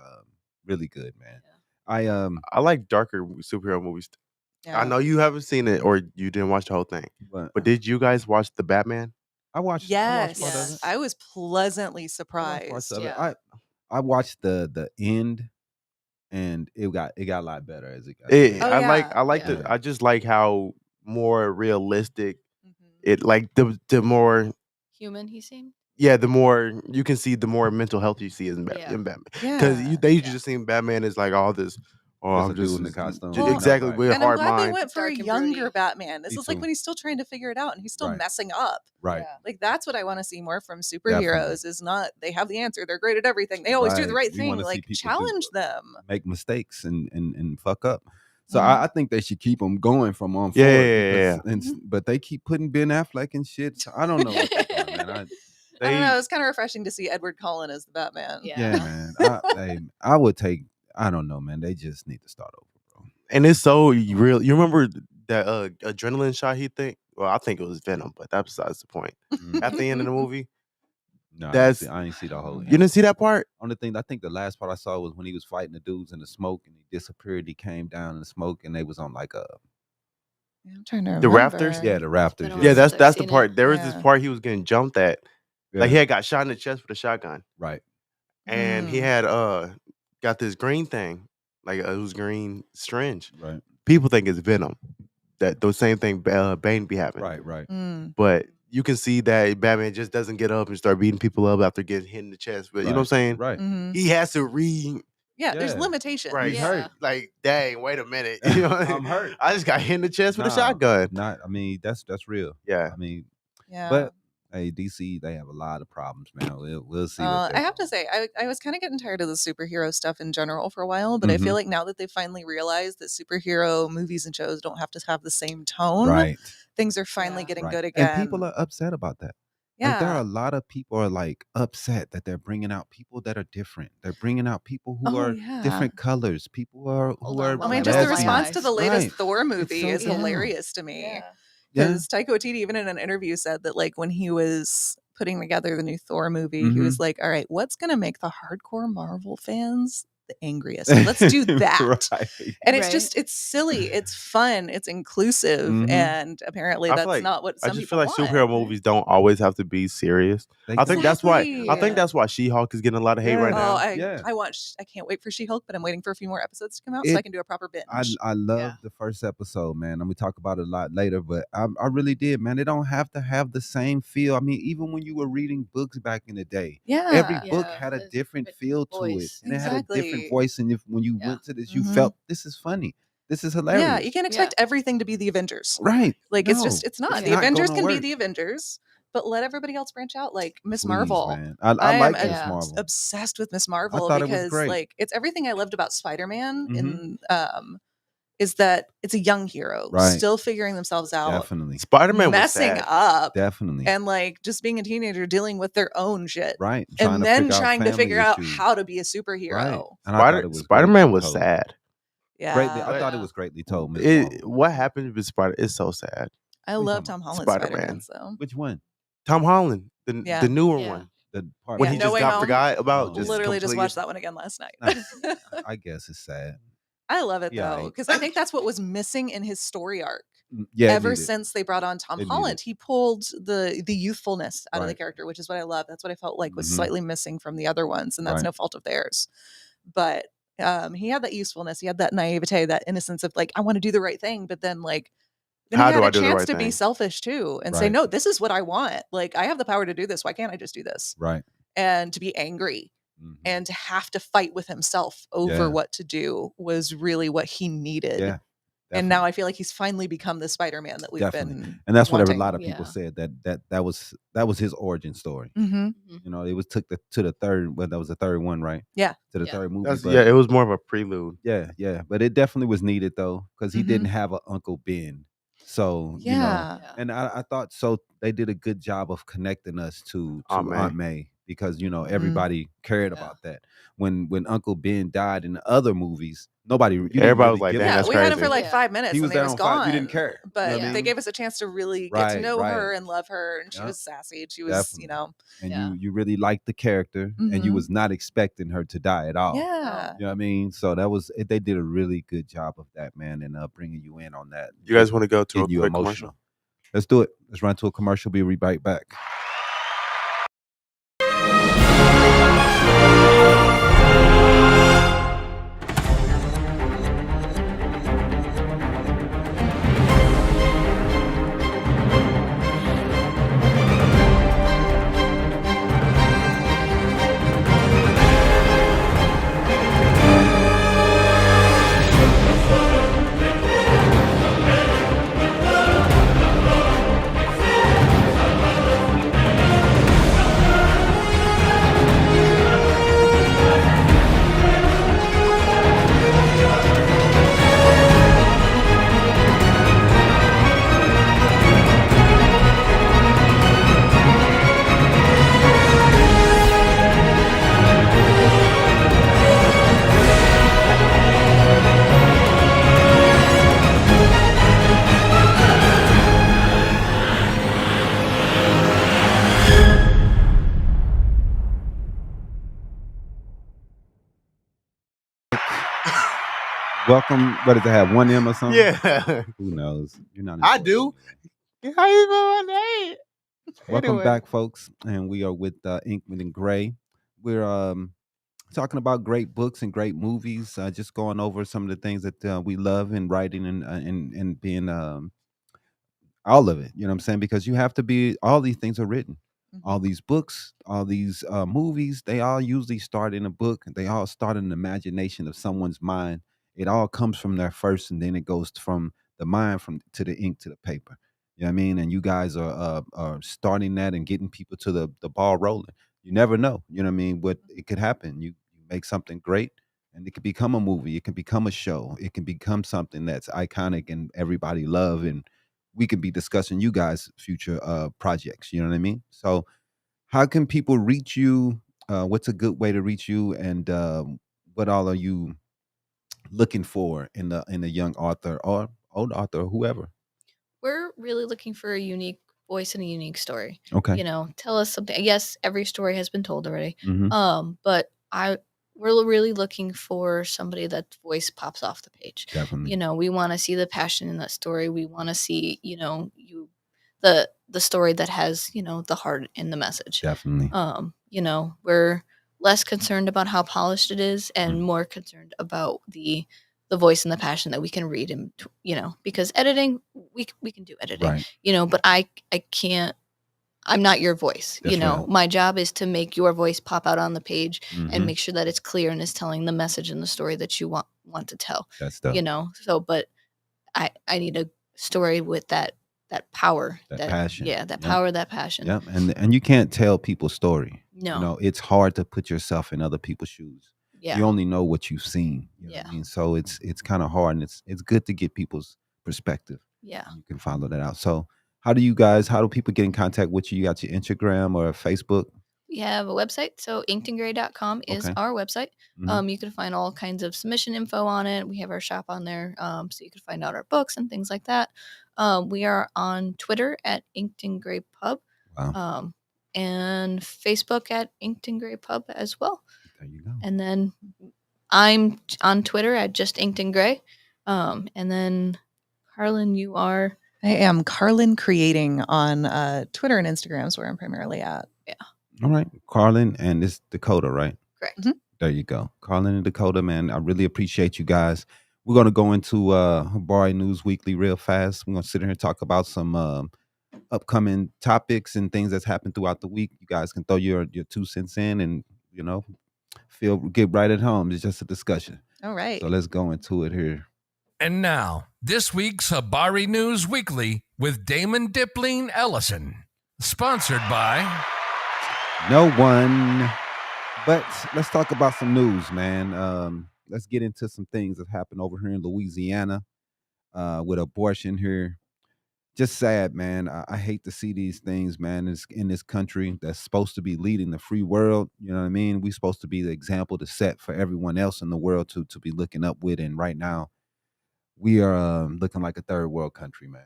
really good, man. Yeah. I I like darker superhero movies. I know you haven't seen it or you didn't watch the whole thing, but did you guys watch the Batman? I watched part of Yes, it. I was pleasantly I watched surprised. parts of it. Yeah. I watched the end, and it got a lot better as it got. I Oh, like yeah. I like Yeah. the I just like how more realistic Mhm. it like the more Human, he seemed. the more you can see, the more mental health you see in Yeah. Batman. Because Yeah. they usually just seeing Batman as like all this. Oh, Just I'm a dude just in a costume. Well, exactly Right. with a And I'm hard glad they mind. went for a Dark and younger broody. Batman. This Me is like too. when he's still trying to figure it out and he's still Right. messing up. Right. Like that's what I want to see more from superheroes. Is not they have the answer. They're great at everything. They always do the Right. right We thing. wanna see Like people challenge them. make mistakes and fuck up. So Mhm. I think they should keep them going from on Yeah, forward. yeah. But they keep putting Ben Affleck and shit. So I don't know what they're doing, man. I don't know. It's kind of refreshing to see Edward Cullen as the Batman. Yeah, man. I would take. I don't know, man. They just need to start over, bro. And it's so real. You remember that adrenaline shot he think? Well, I think it was Venom, but that's besides the point. At the end of the movie, No, that's I ain't see the whole. you didn't see that part. Only thing I think the last part I saw was when he was fighting the dudes in the smoke and he disappeared. He came down in the smoke and they was on like a I'm trying to The remember. rafters? the rafters. been a Yeah, while that's since I've the seen part. it. There was this Yeah. part he was getting jumped at. Like he had got shot in the chest with a shotgun, right. and he Mm. had got this green thing, like it was green syringe. Right. People think it's venom. That those same thing Bane be having. Right. Right. Mm. But you can see that Batman just doesn't get up and start beating people up after getting hit in the chest. But you know what I'm saying? Right. Mhm. He has to read. Yeah, there's Yeah. limitations. Right. He's Yeah. hurt. Like, dang, wait a minute. You know, I'm hurt. I just got hit in the chest with a Nah, shotgun. I mean, that's real. Yeah. I mean, Yeah. but hey, DC, they have a lot of problems, man. We'll see. What I have to say, I was kind of getting tired of the superhero stuff in general for a while, but I Mm-hmm. feel like now that they finally realized that superhero movies and shows don't have to have the same tone, right. things are finally Yeah. getting Right. good again. And people are upset about that. Like there are yeah. a lot of people are like upset that they're bringing out people that are different. They're bringing out people who Oh, are yeah. different colors. People who Hold are. on, I while mean, I just the roll my response to eyes. the latest Right. Thor movie so is dumb. hilarious to me. Yeah. Yeah. Because Taika Waititi, even in an interview, said that like when he was putting together the new Thor movie, he was like, "All right, what's going to make the hardcore Marvel fans the angriest? Let's do that." Right. And it's Right. just it's silly, it's fun, it's inclusive, Mhm. and apparently I that's feel like not what I some just people feel like want. superhero movies don't always have to be serious. I think that's why. I think that's why She-Hulk is getting a lot of hate right Oh, now. I can't wait for She-Hulk, but I'm waiting for a few more episodes to come out so I can do a proper binge. I love the first episode, man. And we talk about it a lot later, but I really did, man. They don't have to have the same feel. I mean, even when you were reading books back in the day, every Yeah. book Yeah, had a it's different different feel to it, voice. and it had a different Exactly. voice. And when you Yeah. went to this, you Mhm. felt this is funny, this is hilarious. Yeah, you can't expect everything to be the Avengers. Right? Like No, it's not. it's The not Avengers gonna can be work. the Avengers, but let everybody else branch out. Like Miss Please, Marvel. man. I am like Miss Yeah. Marvel. obsessed with Miss Marvel thought it was because great. like it's everything I loved about Spider-Man Mhm. in is that it's a young hero Right. still figuring themselves out, Definitely, Spider-Man was messing sad. up, definitely. and like just being a teenager dealing with their own shit. Right. And then figure out trying to family figure out issues. how to be a superhero. Right. And I thought it was Spider-Man greatly was told. sad. Yeah. Greatly, I thought it was greatly told. Miss Marvel. What happened with Spider? It's so sad. I What you love talking Tom about? Holland's Spider-Man. Spider-Man, so Which one? Tom Holland, Yeah. the newer Yeah. one, The part when Yeah, he No just Way got Home. forgot about. Oh. Just literally just completely- watched that one again last night. I guess it's sad. I love it Yeah, though, because I think that's what was missing in his story arc. Yeah. Ever since they brought on Tom It needed Holland, he pulled the youthfulness out of the Right. character, which is what I love. That's what I felt like was Mhm. slightly missing from the other ones, and that's Right. no fault of theirs. But he had that usefulness, he had that naivete, that innocence of like, I want to do the right thing, but then like then How he do had I a do the chance right to be thing? selfish too and say, Right. no, this is what I want. Like I have the power to do this. Why can't I just do this? Right. And to be angry Mhm. and to have to fight with himself over Yeah. what to do was really what he needed. Yeah. And now I feel like he's finally become the Spider-Man that we've Definitely. been And that's what a wanting. lot of people Yeah. said that was his origin story. Mhm. You know, it was took to the third. Well, that was the third one, right? Yeah. To the Yeah. third movie. That's, but yeah, it was more of a prelude. yeah. But it definitely was needed though, because he Mhm. didn't have an Uncle Ben. So you know, Yeah. and I thought so. They did a good job of connecting us to Aunt May. Aunt May. because Mhm. everybody cared Yeah. about that. When Uncle Ben died in the other movies, nobody you didn't Everybody really was like, give "Dang, a Yeah, that's we fuck. had him for crazy." like Yeah. 5 minutes He was and he there was on 5. You gone. didn't care. But You know what I they mean? gave us a chance to really get to Right, know her right. and love her, and she Yep. was sassy, and she was, Definitely. And Yeah. you really liked the character, and you Mhm. was not expecting her to die at all. Yeah. You know what I mean? So that was they did a really good job of that, man, and bringing you in on that. You guys want to go to a Getting you quick emotional. commercial? Let's do it. Let's run to a commercial. Be right back. Welcome. What does it have? 1M or something? Yeah, Who knows? You're not. I important do. anyway. How you doing, Nate? Welcome Anyway. back, folks, and we are with Inkman and Gray. We're talking about great books and great movies. Just going over some of the things that we love in writing and being all of it. You know what I'm saying? Because you have to be. All these things are written. All Mhm. these books, all these movies, they all usually start in a book. They all start in the imagination of someone's mind. It all comes from there first, and then it goes from the mind from to the ink to the paper. You know what I mean? And you guys are starting that and getting people to the ball rolling. You never know. You know what I mean? What it could happen. You make something great, and it could become a movie. It can become a show. It can become something that's iconic and everybody love. And we could be discussing you guys' future projects. You know what I mean? So how can people reach you? What's a good way to reach you? And what all are you looking for in a young author or old author or whoever? We're really looking for a unique voice and a unique story. Okay. Tell us something. Yes, every story has been told already. Mm-hmm. But we're really looking for somebody that voice pops off the page. Definitely. We want to see the passion in that story. We want to see, the story that has, the heart in the message. Definitely. We're less concerned about how polished it is and more concerned about the voice and the passion that we can read and because editing we can do editing, Right. but I can't. I'm not your voice. That's right. My job is to make your voice pop out on the page Mhm. and make sure that it's clear and is telling the message and the story that you want to tell. That's dope. So but I need a story with that power, That passion. Yeah, that Yep. power, that passion. Yep. And you can't tell people's story. No. It's hard to put yourself in other people's shoes. Yeah. You only know what you've seen. You know what I mean? So it's kind of hard, and it's good to get people's perspective. Yeah. You can follow that out. So how do people get in contact with you? You got your Instagram or Facebook? We have a website, so inkedandgray.com is Okay. our website. Mhm. You can find all kinds of submission info on it. We have our shop on there, so you can find out our books and things like that. We are on Twitter at Inked and Gray Pub, Wow. and Facebook at Inked and Gray Pub as well. There you go. And then I'm on Twitter at just Inked and Gray. And then Carlin, you are. I am Carlin Creating on Twitter and Instagram is where I'm primarily at. Yeah. All right. Carlin and this Dakota, right? Correct. Mhm. There you go. Carlin and Dakota, man. I really appreciate you guys. We're going to go into Habari News Weekly real fast. We're going to sit here and talk about some upcoming topics and things that's happened throughout the week. You guys can throw your 2 cents in and, get right at home. It's just a discussion. All right. So let's go into it here. And now, this week's Habari News Weekly with Damon Dipling Ellison. Sponsored by No one. But let's talk about some news, man. Let's get into some things that happened over here in Louisiana with abortion here. just sad, man. I hate to see these things, man. In this country that's supposed to be leading the free world. You know what I mean? We're supposed to be the example to set for everyone else in the world to be looking up with. And right now, we are looking like a third world country, man.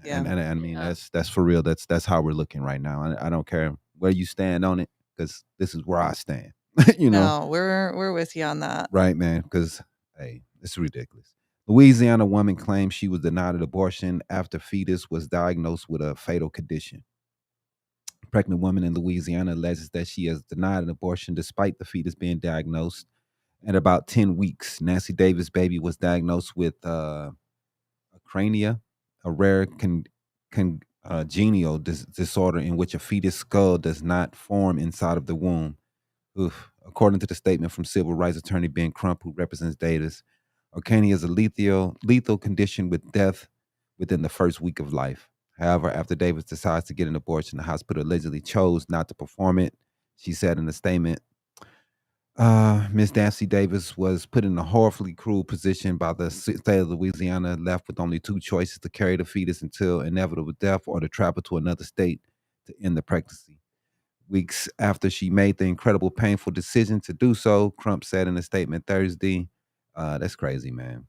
Yeah. And I mean Yeah. that's for real. That's how we're looking right now. I don't care where you stand on it, because this is where I stand. You know, No, we're with you on that. right, man? Because hey, it's ridiculous. Louisiana woman claims she was denied an abortion after fetus was diagnosed with a fatal condition. Pregnant woman in Louisiana alleges that she has denied an abortion despite the fetus being diagnosed. At about 10 weeks, Nancy Davis' baby was diagnosed with acrania, a rare congenital disorder in which a fetus skull does not form inside of the womb. Oof. According to the statement from civil rights attorney Ben Crump, who represents Davis, acrania is a lethal condition with death within the first week of life. However, after Davis decides to get an abortion, the hospital allegedly chose not to perform it. She said in a statement, Miss Nancy Davis was put in a horribly cruel position by the state of Louisiana, left with only two choices: to carry the fetus until inevitable death or to travel to another state to end the pregnancy. Weeks after she made the incredible, painful decision to do so, Crump said in a statement Thursday, that's crazy, man.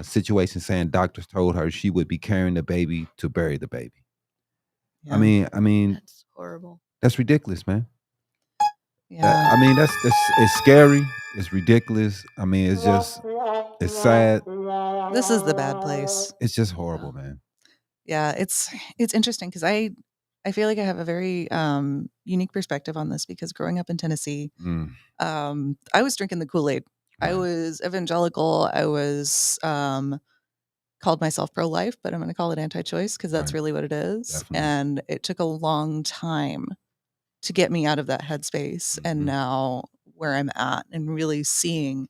Situation saying doctors told her she would be carrying the baby to bury the baby. Yeah. I mean, That's horrible. that's ridiculous, man. Yeah. I mean, that's it's scary. It's ridiculous. I mean, it's sad. This is the bad place. It's just horrible, man. Yeah, it's interesting because I feel like I have a very unique perspective on this because growing up in Tennessee, Mm, I was drinking the Kool-Aid. I right. was evangelical. I was called myself pro-life, but I'm going to call it anti-choice because that's Right. really what it is. Definitely. And it took a long time to get me out of that headspace. And Mhm. now where I'm at and really seeing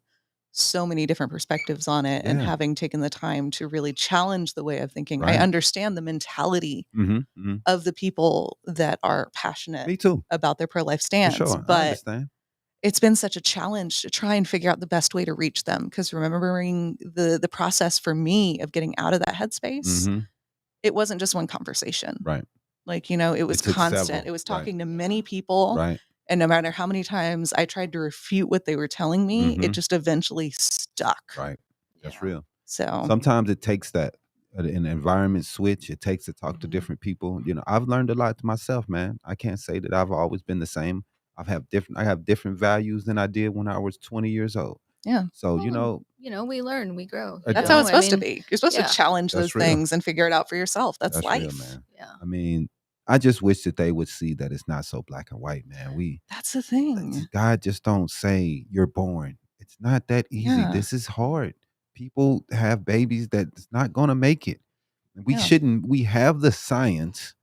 so many different perspectives on it and Yeah. having taken the time to really challenge the way of thinking. I Right. understand the mentality Mm-hmm. of the people that are Me passionate too. about their pro-life For stance, sure. I but understand. it's been such a challenge to try and figure out the best way to reach them. Because remembering the process for me of getting out of that headspace, Mm-hmm. it wasn't just one conversation. Right. Like, it was took constant. several. It was Right. talking to many people. Right. And no matter how many times I tried to refute what they were telling me, it Mhm. just eventually stuck. Right. That's Yeah. real. So Sometimes it takes that an environment switch. It takes to talk to Mhm. different people. You know, I've learned a lot to myself, man. I can't say that I've always been the same. I have different values than I did when I was 20 years old. yeah, So, Well, we learn, we grow. that's how it's Exactly. supposed to be. You're supposed yeah. to challenge That's those real. things and figure it out for yourself. That's That's life. real, man. Yeah. I mean, I just wish that they would see that it's not so black and white, man. That's the thing. God just don't say you're born. It's not that easy. Yeah. This is hard. People have babies that's not gonna make it. And Yeah. we have the science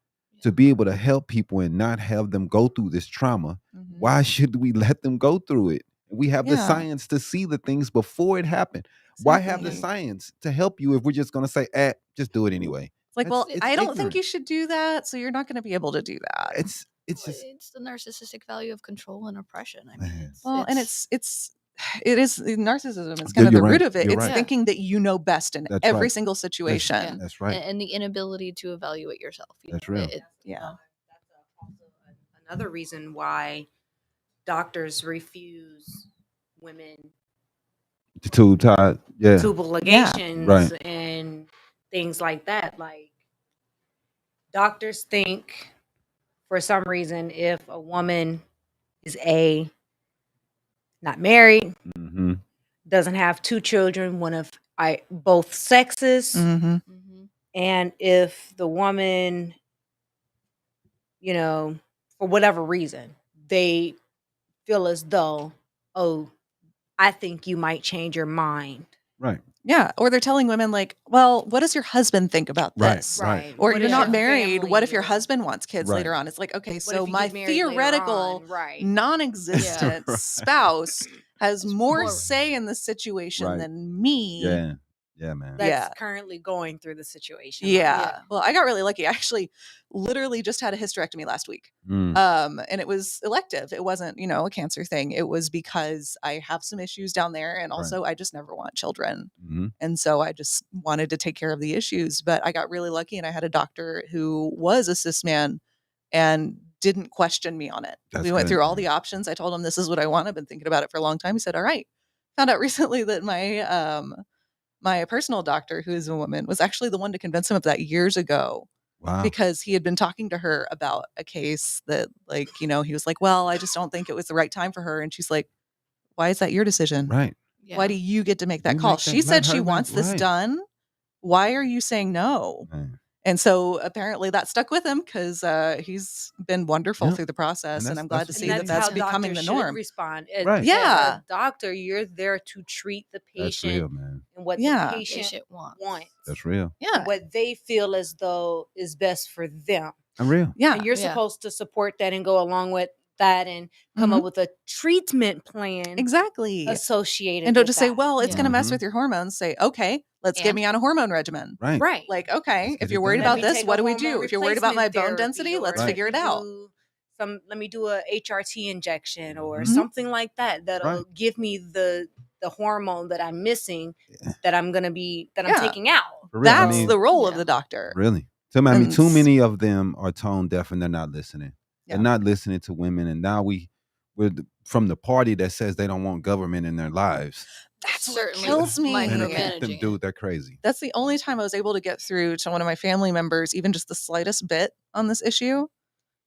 to be able to help people and not have them go through this trauma. Mhm. Why should we let them go through it? We have the Yeah. science to see the things before it happened. Why have the Exactly. science to help you if we're just gonna say, just do it anyway? It's like, well, It's I don't think ignorant. you should do that, so you're not going to be able to do that. It's Well, just it's the narcissistic value of control and oppression. I mean, Man. Well, and it is narcissism. It's kind of You're the root right. of it. You're It's right. thinking that you know best in That's every right. single That's, situation. that's right. and the inability to evaluate yourself. That's real. Yeah. Also another reason why doctors refuse women The tube tie. Yeah. tubal ligations Right. and things like that. Like, doctors think for some reason if a woman is not married, Mm-hmm. doesn't have two children, one of both sexes, Mm-hmm. Mhm. and if the woman, for whatever reason, they feel as though, oh, I think you might change your mind. Right. Yeah. Or they're telling women, like, well, what does your husband think about Right. this? Right. Or What you're is not your married. What if your family? husband wants kids Right. later on? It's like, okay, What so if you my get married later theoretical on? Right. non-existent spouse has more more- say in the situation Right. than me. Yeah. Yeah, man. that's Yeah. currently going through the situation. Yeah. Well, I got really lucky. I actually literally just had a hysterectomy last week. Mm. And it was elective. It wasn't, a cancer thing. It was because I have some issues down there. And also I just never want children. Mm-hmm. And so I just wanted to take care of the issues. But I got really lucky and I had a doctor who was a cis man and didn't question me on it. That's We went good, through all man. the options. I told him this is what I want. I've been thinking about it for a long time. He said, all right. Found out recently that my personal doctor, who is a woman, was actually the one to convince him of that years ago. Wow. Because he had been talking to her about a case that, he was like, well, I just don't think it was the right time for her. And she's like, why is that your decision? Right. Yeah. Why do you get to make that You call? make that- She said let she her make- wants this right. done. Why are you saying no? Man. And so apparently that stuck with him because he's been wonderful Yeah. through the process. And that's- I'm glad to that's see what that it that's is. becoming the norm. Respond. Right. Yeah. As a doctor, you're there to treat the That's patient real, man. and what Yeah. the patient Patient wants. That's real. Yeah. what they feel as though is best for them. I'm real. Yeah. And you're Yeah. supposed to support that and go along with that and come up with a treatment plan Exactly. associated And don't with just say, that. well, it's going to mess Mhm. with your hormones. Say, okay, let's get And? me on a hormone regimen. Right. Right. Like, okay, Let's if get you're it worried done. about Let me this, take what a do we hormone do? If you're worried about my bone replacement density, therapy, let's or figure it out. Let me do a HRT injection or Mhm. something like that that'll Right. give me the hormone that I'm missing that I'm Yeah. taking out. For real. I That's mean, the role of Yeah. the doctor. really. I mean, And too s- many of them are tone deaf and they're not listening. Yeah. They're not listening to women. And now we're from the party that says they don't want government in their lives. That's what Certainly kills me. Man, micromanaging I can't them, it. dude. They're crazy. That's the only time I was able to get through to one of my family members, even just the slightest bit on this issue.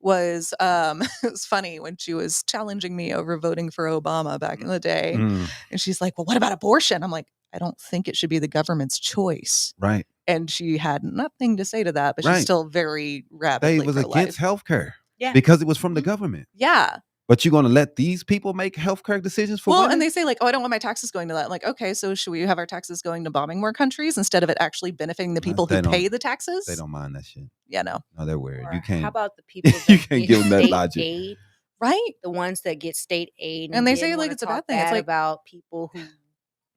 Was it was funny when she was challenging me over voting for Obama back in the day. Mm, And she's like, well, what about abortion? I'm like, I don't think it should be the government's choice. right. And she had nothing to say to that, but Right. she's still very They rapidly was pro-life. against healthcare. Yeah. Because it was from the Mhm. government. Yeah. But you're going to let these people make healthcare decisions for Well, women? and they say like, oh, I don't want my taxes going to that. I'm like, okay, so should we have our taxes going to bombing more countries instead of it actually benefiting the people they who don't- pay the taxes? They don't mind that shit. Yeah, no. No, they're weird. Or You can't. How about the people that you can't get give them that state logic. aid? Right? The ones that get state aid, And they then say, like, wanna it's a bad talk thing. It's bad like- about people who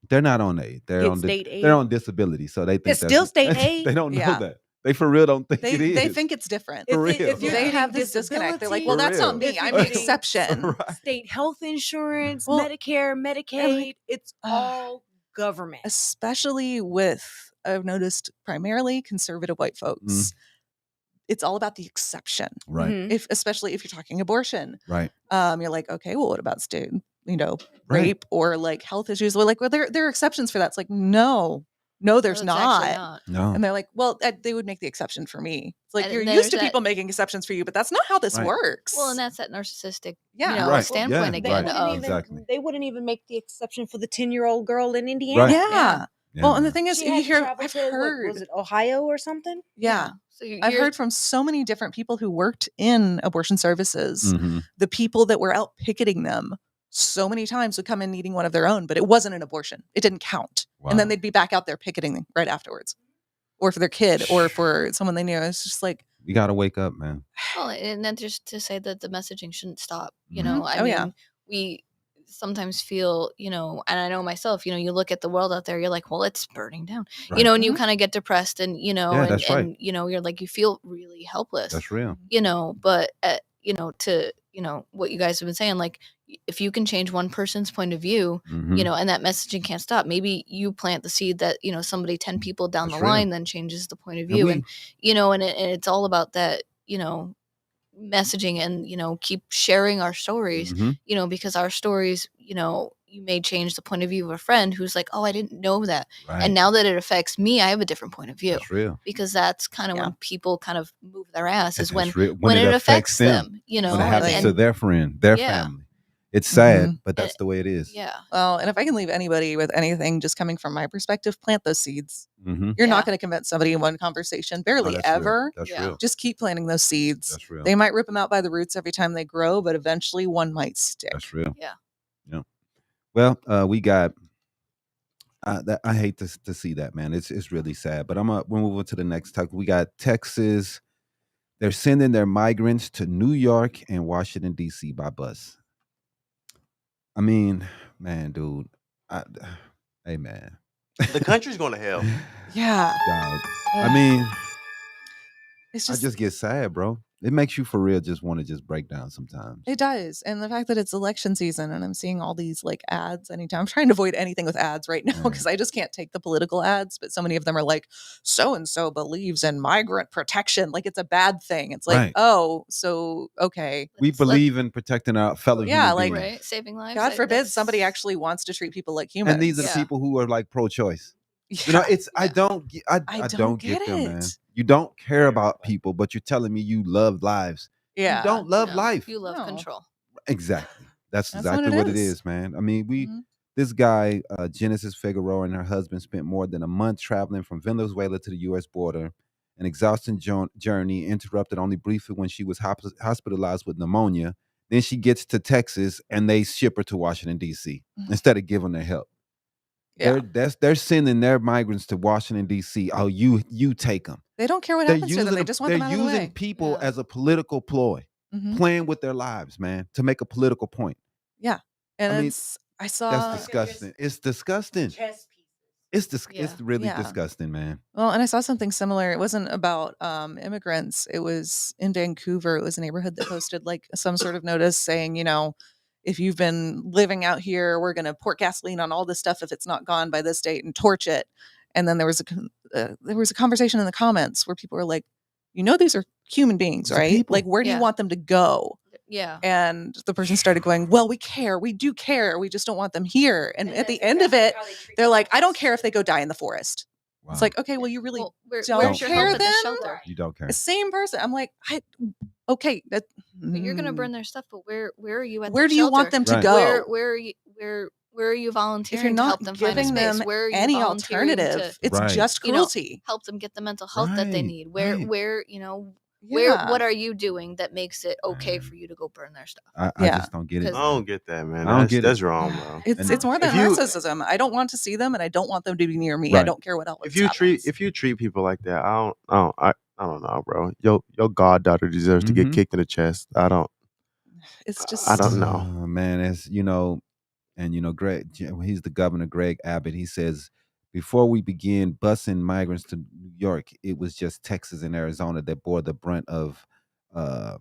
They're not on aid. They're Get on state they're aid? on disability. So they think It's that's still state aid? They don't know Yeah. that. They for real don't think it is. They think it's different. For If real. you're They getting have this disconnect. They're like, disability, well, For that's not real. me. If I'm you're the getting- exception. Right. state health insurance, Well, Medicare, Medicaid, it's all government. Especially with, I've noticed primarily conservative white folks. It's all about the exception. Right. Mhm. Especially if you're talking abortion. Right. You're like, okay, well, what about Right. rape or like health issues? We're like, well, there are exceptions for that. It's like, no, there's No, it's actually not. No. And they're like, well, they would make the exception for me. It's like, And you're there's used to that- people making exceptions for you, but that's not how this Right. works. Well, and that's that narcissistic, Yeah. Right. standpoint Yeah, again right. of Exactly. They wouldn't even make the exception for the 10-year-old girl in Indiana. Right. yeah. Yeah, Well, and the man. thing is, She you had to hear, travel I've to, what, heard, was it Ohio or something? yeah. So I've you're- heard from so many different people who worked in abortion services, Mhm. the people that were out picketing them so many times would come in needing one of their own, but it wasn't an abortion. It didn't count. And then Wow. they'd be back out there picketing right afterwards, or for their kid or for someone they knew. It's just like, You got to wake up, man. Well, and then just to say that the messaging shouldn't stop. You Mhm. know, I Oh, mean, yeah. we sometimes feel, and I know myself, you look at the world out there, you're like, well, it's burning down, Right. and you kind of get depressed and, that's right. and, you're like, you feel really helpless, That's real. but, to, what you guys have been saying, like, if you can change one person's point of view, Mhm. and that messaging can't stop, maybe you plant the seed that, somebody 10 people down That's the real. line then changes the point of And view. we- And, and it's all about that, messaging and, keep sharing our stories, Mhm. because our stories, you may change the point of view of a friend who's like, oh, I didn't know that. Right. And now that it affects me, I have a different point of view, That's real. because that's kind of Yeah. when people kind of move their ass, is when That's real. it affects them, When it and- happens to their friend, their Yeah. family. It's sad, Mhm. but that's the way it is. yeah. well, and if I can leave anybody with anything just coming from my perspective, plant those seeds. Mm-hmm. You're Yeah. not going to convince somebody in one conversation, barely ever. That's Yeah. real. Just keep planting those seeds. That's real. They might rip them out by the roots every time they grow, but eventually one might stick. That's real. Yeah. Yeah. Well, we got. I hate to see that, man. It's really sad. But we'll move on to the next topic. We got Texas. They're sending their migrants to New York and Washington D.C. by bus. I mean, man, dude. Hey, man. The country's going to hell. Yeah. Dog. I mean, It's I just just get sad, bro. It makes you for real just want to just break down sometimes. it does. And the fact that it's election season and I'm seeing all these like ads anytime. I'm trying to avoid anything with ads right now Yeah. because I just can't take the political ads, but so many of them are like, so and so believes in migrant protection. Like it's a bad thing. It's like, Right. oh, so okay. We Let's let- believe in protecting our fellow Yeah, human like- beings. right, saving lives. God forbid that's- somebody actually wants to treat people like humans. And these are the Yeah. people who are like pro-choice. Yeah. You know, it's I Yeah. don't get- I don't get them, man. it. You don't care about people, but you're telling me you love lives. Yeah. You don't love No, life. You love No. control. Exactly. That's That's exactly what what it it is. is, man. I mean, Mhm. this guy, Genesis Figueroa, and her husband spent more than a month traveling from Venezuela to the U.S. border. An exhausting journey interrupted only briefly when she was hospitalized with pneumonia. Then she gets to Texas, and they ship her to Washington, D.C. Mhm. instead of giving her help. Yeah. They're sending their migrants to Washington, D.C. Oh, you take them. They don't care what They're happens to them. They using just want them out of the using way. people Yeah. as a political ploy, Mhm. playing with their lives, man, to make a political point. And I mean, I saw That's disgusting. It's disgusting. Chess pieces. It's Yeah. really Yeah. disgusting, man. Well, and I saw something similar. It wasn't about immigrants. It was in Vancouver. It was a neighborhood that posted like some sort of notice saying, if you've been living out here, we're going to pour gasoline on all this stuff if it's not gone by this date and torch it. And then there was a conversation in the comments where people were like, these are human beings, These are right? people. Like, where do you Yeah. want them to go? Yeah. And the person started going, well, we care. We do care. We just don't want them here. And at the end of it, they're like, I don't care if they go die in the forest. Wow. It's like, okay, well, you really Well, don't where's your care help at the then? shelter? you don't care. the same person. I'm like, okay, But you're gonna burn their stuff, but where are you at? Where the do you want shelter? them to Right. go? Where are you volunteering If you're to not help them find a giving space? them Where are you any volunteering alternative, it's Right. just You know, cruelty. help them get the mental health that they Right, need? Where right. where Yeah. what are you doing that makes it okay Man. for you to go burn their stuff? I Yeah. just don't get it. Because- I don't get that, man. I don't That's, get it. that's wrong, bro. It's And more than if you- narcissism. I don't want to see them, and I don't want them to be near me. I Right. don't care what else. If you treat people like that, I don't know, bro. Your goddaughter deserves to get Mhm. kicked in the chest. I don't. it's just I don't know. Oh, man, as and Greg, he's the governor, Greg Abbott. He says, before we begin busing migrants to New York, it was just Texas and Arizona that bore the brunt of uh,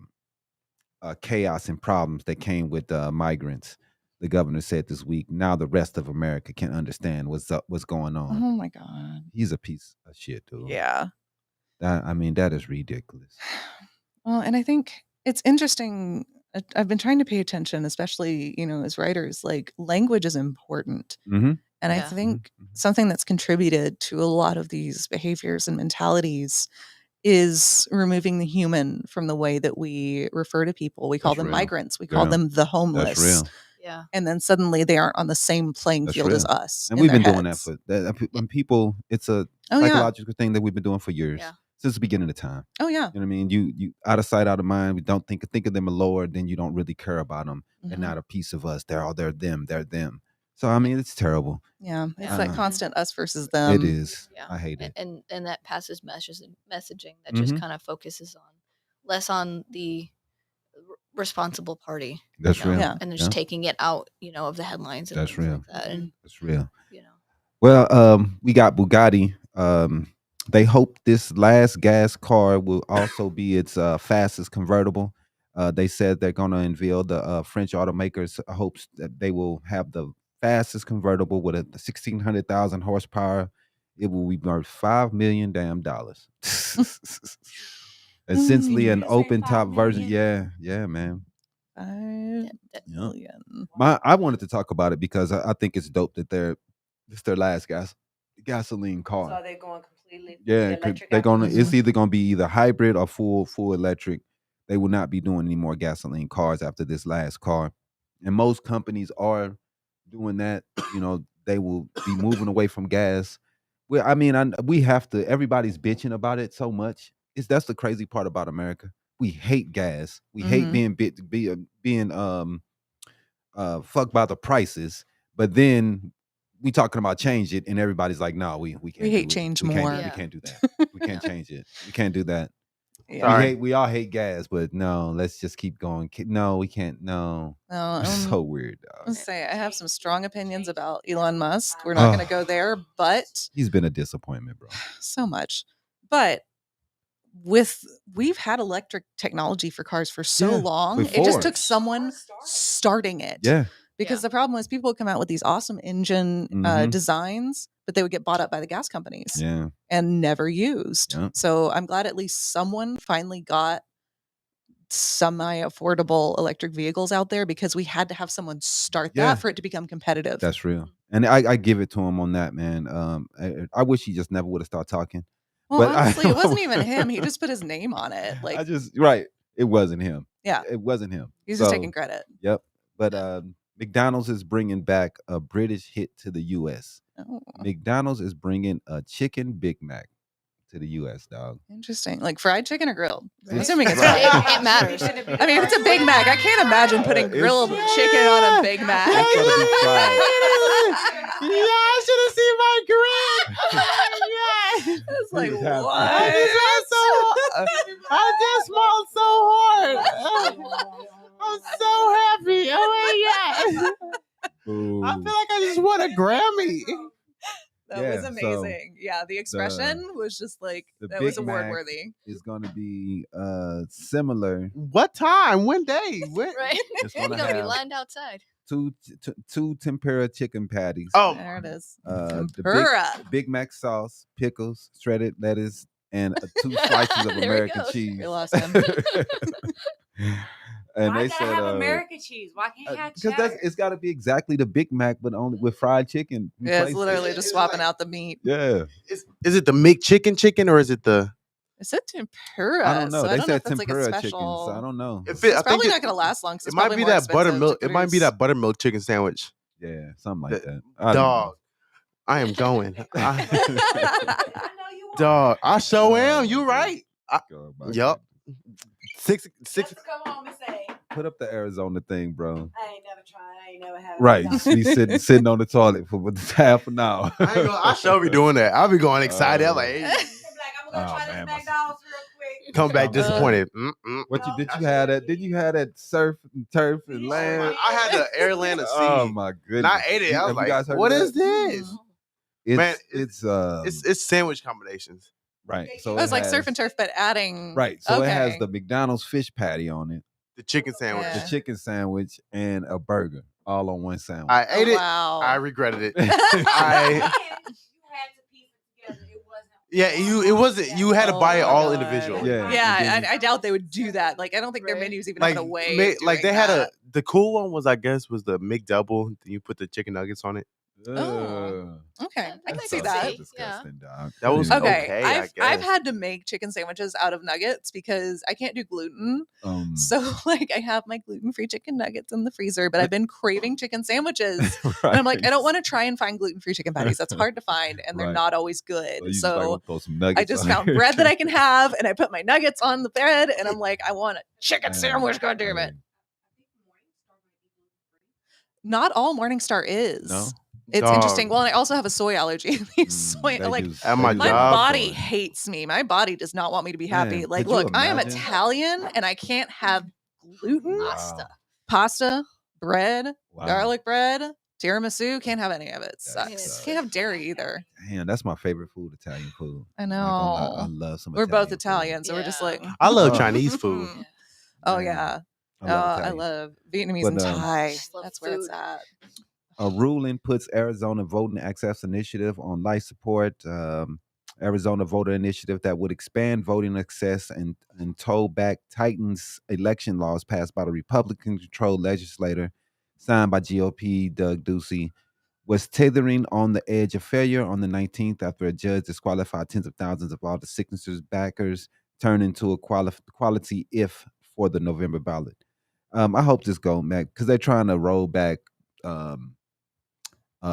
chaos and problems that came with migrants. The governor said this week. Now the rest of America can understand what's going on. Oh my god. He's a piece of shit, dude. Yeah. That is ridiculous. Well, and I think it's interesting. I've been trying to pay attention, especially, as writers, like language is important. Mm-hmm. And I Yeah. think something that's contributed to a lot of these behaviors and mentalities is removing the human from the way that we refer to people. We call That's them real. migrants. We call Yeah. them the homeless. That's real. Yeah. And then suddenly they aren't on the same playing That's field as real. us. And in we've their been doing that heads. for when people. It's a Oh yeah. psychological thing that we've been doing for years, Yeah. since the beginning of time. Oh yeah. You know what I mean? You out of sight, out of mind. We don't think of them as lower, then you don't really care about them. They're Mhm. not a piece of us. They're them. They're them. So I mean, it's terrible. Yeah. It's Yeah. that constant us versus them. It is. Yeah. I hate it. And that passes messaging that just Mhm. kind of focuses on less on the responsible party. That's real. Yeah. And just taking it out, of the headlines and That's things real. like that. And That's real. you know. Well, we got Bugatti. They hope this last gas car will also be its fastest convertible. They said they're going to unveil the French automakers hopes that they will have the fastest convertible with a 1,600,000 horsepower. It will be worth $5 million damn dollars. Essentially, an Did you say open top 5 version. million? Yeah, man. 5 Yeah. million. I wanted to talk about it because I think it's dope that it's their last gasoline car. So are they going completely Yeah, electric? they're after gonna. this It's one? either gonna be either hybrid or full electric. They will not be doing any more gasoline cars after this last car, and most companies are doing that. They will be moving away from gas. Well, I mean, we have to. Everybody's bitching about it so much. That's the crazy part about America. We hate gas. We hate Mhm. being fucked by the prices. But then we talking about change it, and everybody's like, no, we can't. We hate do it. change We more. can't, we Yeah. can't do that. We can't change it. We can't do that. Sorry. We all hate gas, but no, let's just keep going. No, we can't. No, so weird, dog. Let's say I have some strong opinions about Elon Musk. We're not going to go there, but he's been a disappointment, bro. So much. But we've had electric technology for cars for so long. Before. It just took someone starting it. Yeah. Because the problem was people would come out with these awesome engine designs, but they would get bought up by the gas companies and never used. Yeah. So I'm glad at least someone finally got semi-affordable electric vehicles out there, because we had to have someone start that for it to become competitive. That's real. And I give it to him on that, man. I wish he just never would have started talking. Well, but honestly, it wasn't even him. He just put his name on it. Like it wasn't him. Yeah. It wasn't him. He's just taking credit. Yep. But McDonald's is bringing back a British hit to the U.S. Oh. McDonald's is bringing a chicken Big Mac to the U.S., dog. Interesting. Like fried chicken or grilled? Right. I'm assuming it's fried. It matters. I mean, if it's a Big Mac, I can't imagine putting grilled chicken on a Big Mac. It's gonna be fried. I should have seen my grin. It's like, what? I just smiled so hard. I'm so happy. Oh my God. Ooh. I feel like I just won a Grammy. That was amazing. The expression was just like, that was award worthy. It's going to be similar. What time? When day? When? Right. It's You're going going to to be have lined outside. two tempura chicken patties. Oh, there it is. The Big Mac sauce, pickles, shredded lettuce, and 2 slices of American cheese. We lost him. And Why they gotta said, have American cheese? Why can't have because it's got to be exactly the Big Mac, but only with fried chicken. Yeah, it's literally just swapping out the meat. Yeah. Is it the McChicken or is it the? It said tempura. I don't know. So they said tempura tempura like chicken, so I don't know. It's probably not going to last long. It might be that buttermilk. It might be that buttermilk chicken sandwich. Yeah, something like that. Dog, I am going. Dog, I sure am. You right. Yup. Six. Come home and say. Put up the Arizona thing, bro. I ain't never tried. I ain't never had. Right, just be sitting on the toilet for half an hour. I shall be doing that. I'll be going excited. I'm like, hey. I'm gonna try this McDonald's real quick. Come back disappointed. Did you have that? Did you have that surf and turf and land? I had the Airland of Sea. Oh my goodness! And I ate it. I was like, "What is this?" Man, it's sandwich combinations. Right. So it's like surf and turf, but adding. Right. So it has the McDonald's fish patty on it, the chicken sandwich, and a burger all on one sandwich. I ate it. Wow. I regretted it. It wasn't. You had to buy it all individually. Yeah. I doubt they would do that. Like, I don't think their menus even had a way. Like they had the cool one was, I guess, was the McDouble. You put the chicken nuggets on it. Oh, okay. I can see that. Disgusting, dog. That was okay. I've had to make chicken sandwiches out of nuggets because I can't do gluten. So like I have my gluten-free chicken nuggets in the freezer, but I've been craving chicken sandwiches. Right. And I'm like, I don't want to try and find gluten-free chicken patties. That's hard to find and they're not always good. So I just found bread that I can have and I put my nuggets on the bread and I'm like, I want a chicken sandwich, God damn it. Not all Morningstar is. No? It's interesting. Well, and I also have a soy allergy. My body hates me. My body does not want me to be happy. Man, like, look, I am Italian and I can't have gluten, pasta, bread, garlic bread, tiramisu. Can't have any of it. Sucks. Can't have dairy either. Man, that's my favorite food, Italian food. I know. I love some. We're both Italian, so we're just like. I love Chinese food. Oh yeah. I love Vietnamese and Thai. That's where it's at. A ruling puts Arizona Voting Access Initiative on life support. Arizona Voter Initiative that would expand voting access and toll back Titans election laws passed by the Republican-controlled legislature, signed by GOP Doug Ducey, was tethering on the edge of failure on the 19th after a judge disqualified tens of thousands of all the signatures backers, turned into a quality if for the November ballot. I hope this goes back because they're trying to roll back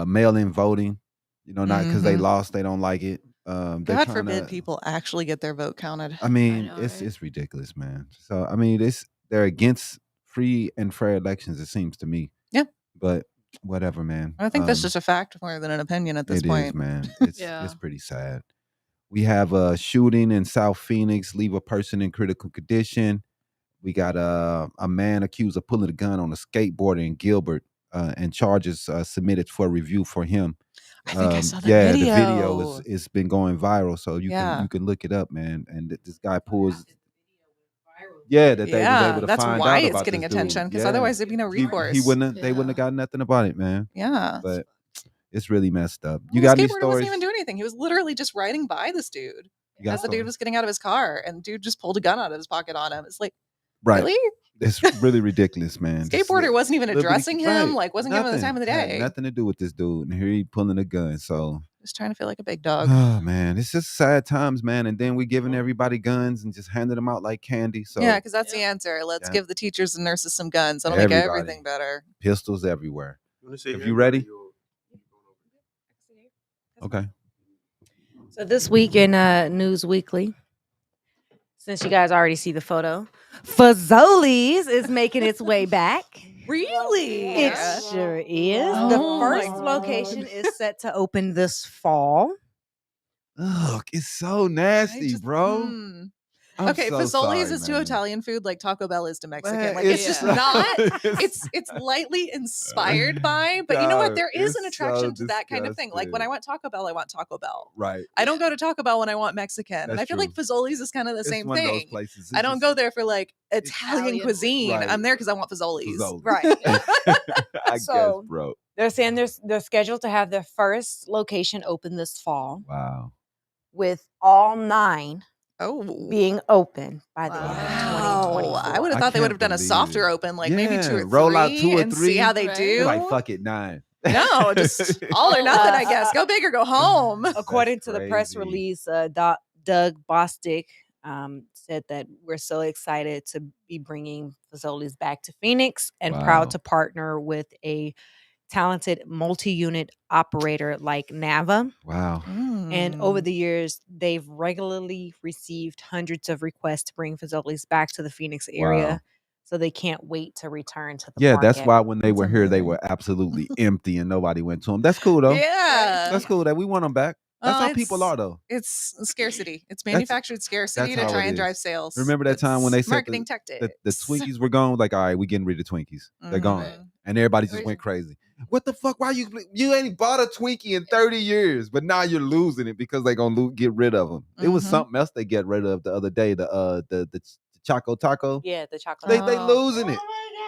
mail-in voting, not because they lost, they don't like it. God forbid people actually get their vote counted. I mean, it's ridiculous, man. So I mean, they're against free and fair elections, it seems to me. Yeah. But whatever, man. I think that's just a fact more than an opinion at this point. It is, man. It's pretty sad. We have a shooting in South Phoenix, leave a person in critical condition. We got a man accused of pulling a gun on a skateboarder in Gilbert, and charges submitted for review for him. I think I saw the yeah, video. the video is been going viral, so you Yeah. can look it up, man. And this guy pulls. Yeah, that they was able to that's find why out it's about getting this dude. attention, because Yeah. otherwise there'd be no recourse. He wouldn't. They wouldn't have Yeah. got nothing about it, man. Yeah. But it's really messed up. Well, You got the any skateboarder stories? wasn't even doing anything. He was literally just riding by this dude You got as the dude stories? was getting out of his car, and dude just pulled a gun out of his pocket on him. It's like, Right. really? It's really ridiculous, man. Just Skateboarder wasn't even liberty- addressing him, right. like wasn't giving him the time of the Had day. nothing to do with this dude, and here he pulling a gun. So Just trying to feel like a big dog. oh man, it's just sad times, man. And then we giving everybody guns and just handing them out like candy. So Yeah, because that's the answer. Let's Yeah. give the teachers and nurses some guns. That'll Everybody. make everything better. pistols everywhere. If you ready? Okay. So this week in News Weekly, since you guys already see the photo, Fazoli's is making its way back. Really? It sure is. Oh The my first God. location is set to open this fall. Ugh, it's so nasty, bro. I'm Okay, so Fazoli's sorry, is to man. Italian food like Taco Bell is to Mexican. Man, Like it's just so- not. It's lightly inspired by, but you know what? God, There is it's an attraction so to that kind of thing. Like when I disgusting. want Taco Bell, I want Taco Bell. right. I don't go to Taco Bell when I want Mexican. And That's I feel like true. Fazoli's is kind of the It's same one of those thing. places. I don't go there for like Italian Italian cuisine. right. I'm there because I want Fazoli's. Fazoli's. Right. I So- guess, bro. They're saying they're scheduled to have their first location open this fall, Wow. with all 9 Oh. being open by the end of Wow. 2024. I would have I thought they would can't have done a believe softer it. open, like maybe 2 or 3, Yeah, roll out 2 or and 3. see how they Right. do. You're like, fuck it, 9. No, just all or nothing, I guess. Go big or go home. According to the press crazy. release, Doug Bostick said that we're so excited to be bringing Fazoli's back to Phoenix and Wow. proud to partner with a talented multi-unit operator like Nava. Wow. And over Mm. the years, they've regularly received hundreds of requests to bring Fazoli's back to the Phoenix area. Wow. So they can't wait to return to the Yeah, market. that's why when they That's were here, they amazing. were absolutely empty and nobody went to them. That's cool, though. Yeah. That's cool that we want them back. That's Well, how people are, though. It's scarcity. It's manufactured scarcity that's to how try it and drive is. sales. Remember that time when they It's said marketing tactics. The Twinkies were gone? Like, all right, we getting rid of Twinkies. They're gone. Mhm. And everybody just Crazy. went crazy. What the fuck? Why you ain't bought a Twinkie in 30 years, but now you're losing it because they gonna get rid of them. It was Mhm. something else they get rid of the other day. The Choco Taco. Yeah, the chocolate. They Oh. losing it.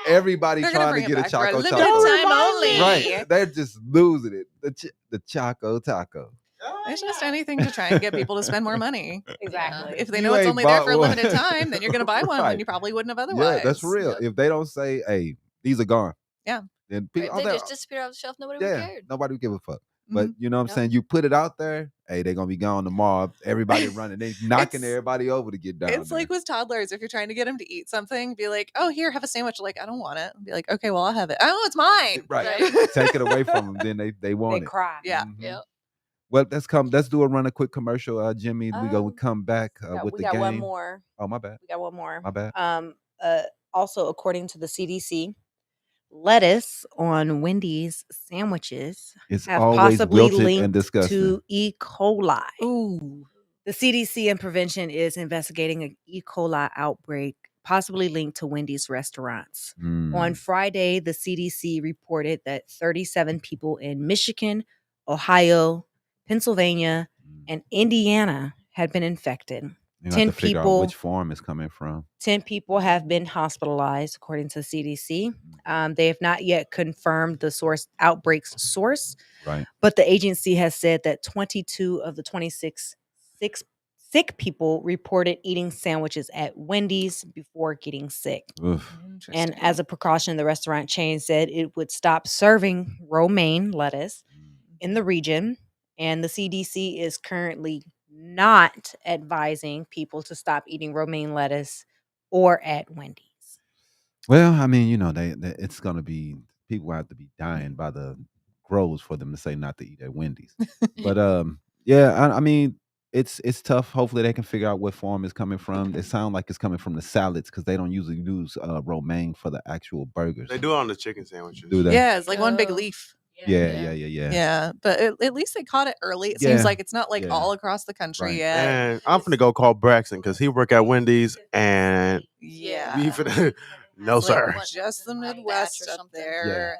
Everybody They're gonna trying bring to it get a back for a Choco limited Taco. time only. Right. They're just losing it. The Choco Taco. It's just anything to try and get people to spend more money. Exactly. If they You know it's ain't only there bought for a one. limited time, then you're going to buy one when Right. you probably wouldn't have otherwise. Yeah, that's for real. Yep. If they don't say, hey, these are gone. Yeah. Then Right, people, they just disappear off the shelf. Nobody would yeah, care. nobody would give a fuck. But Mhm. you know what I'm Yep. saying? You put it out there, hey, they're gonna be gone tomorrow. Everybody running, they knocking It's- everybody over to get down. It's there. like with toddlers, if you're trying to get them to eat something, be like, oh, here, have a sandwich. Like, I don't want it. Be like, okay, well, I'll have it. Oh, it's mine. right. Right. Take it away from them, then they want They it. cry. Yeah. Mhm. Yep. Well, let's do a quick commercial, Jimmy. We come back with we the got game. one more. Oh, my bad. We got one more. My bad. Also, according to the CDC, lettuce on Wendy's sandwiches It's have always possibly wilted and linked disgusting. to E. coli. Ooh. The CDC and Prevention is investigating an E. coli outbreak possibly linked to Wendy's restaurants. Mm. On Friday, the CDC reported that 37 people in Michigan, Ohio, Pennsylvania, and Indiana had been infected. You 10 have to figure out people- which farm it's coming from. 10 people have been hospitalized, according to the CDC. They have not yet confirmed the outbreak's source, Right. but the agency has said that 22 of the 26 sick people reported eating sandwiches at Wendy's before getting sick. Oof. And as a precaution, the restaurant chain said it would stop serving romaine lettuce in the region. And the CDC is currently not advising people to stop eating romaine lettuce or at Wendy's. Well, I mean, you know, it's gonna be people have to be dying by the grows for them to say not to eat at Wendy's. But yeah, I mean, it's tough. Hopefully, they can figure out what farm it's coming from. It sounds like it's coming from the salads because they don't usually use romaine for the actual burgers. They do it on the chicken sandwiches. Do they? Yeah, it's like one big Oh. leaf. Yeah. Yeah, but at least they caught it early. It Yeah, seems like it's not like yeah. all across the country Right. yet. And I'm finna go call Braxton because he work at Wendy's and Yeah. we finna. No, It's like sir. just the Like Midwest batch or up something. there.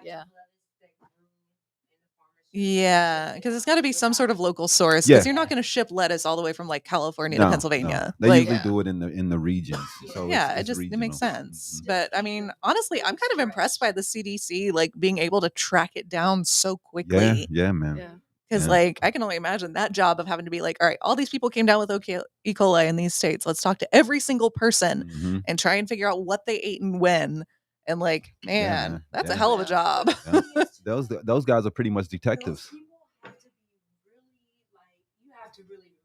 Yeah. Yeah, because it's got to be some sort of local source. Yeah. Because you're not going to ship lettuce all the way from like California to No, Pennsylvania. They like, usually do it in the regions. So yeah, it's it regional. makes sense. Mhm. But I mean, honestly, I'm kind of impressed by the CDC like being able to track it down so quickly. Yeah, man. Yeah. Because Yeah. like I can only imagine that job of having to be like, all right, all these people came down with E. coli in these states. Let's talk to every single person Mhm. and try and figure out what they ate and when. And like, man, man. that's a Yeah. hell of a job. Yeah. Those guys are pretty much detectives. Those people have to be really you have to really remember.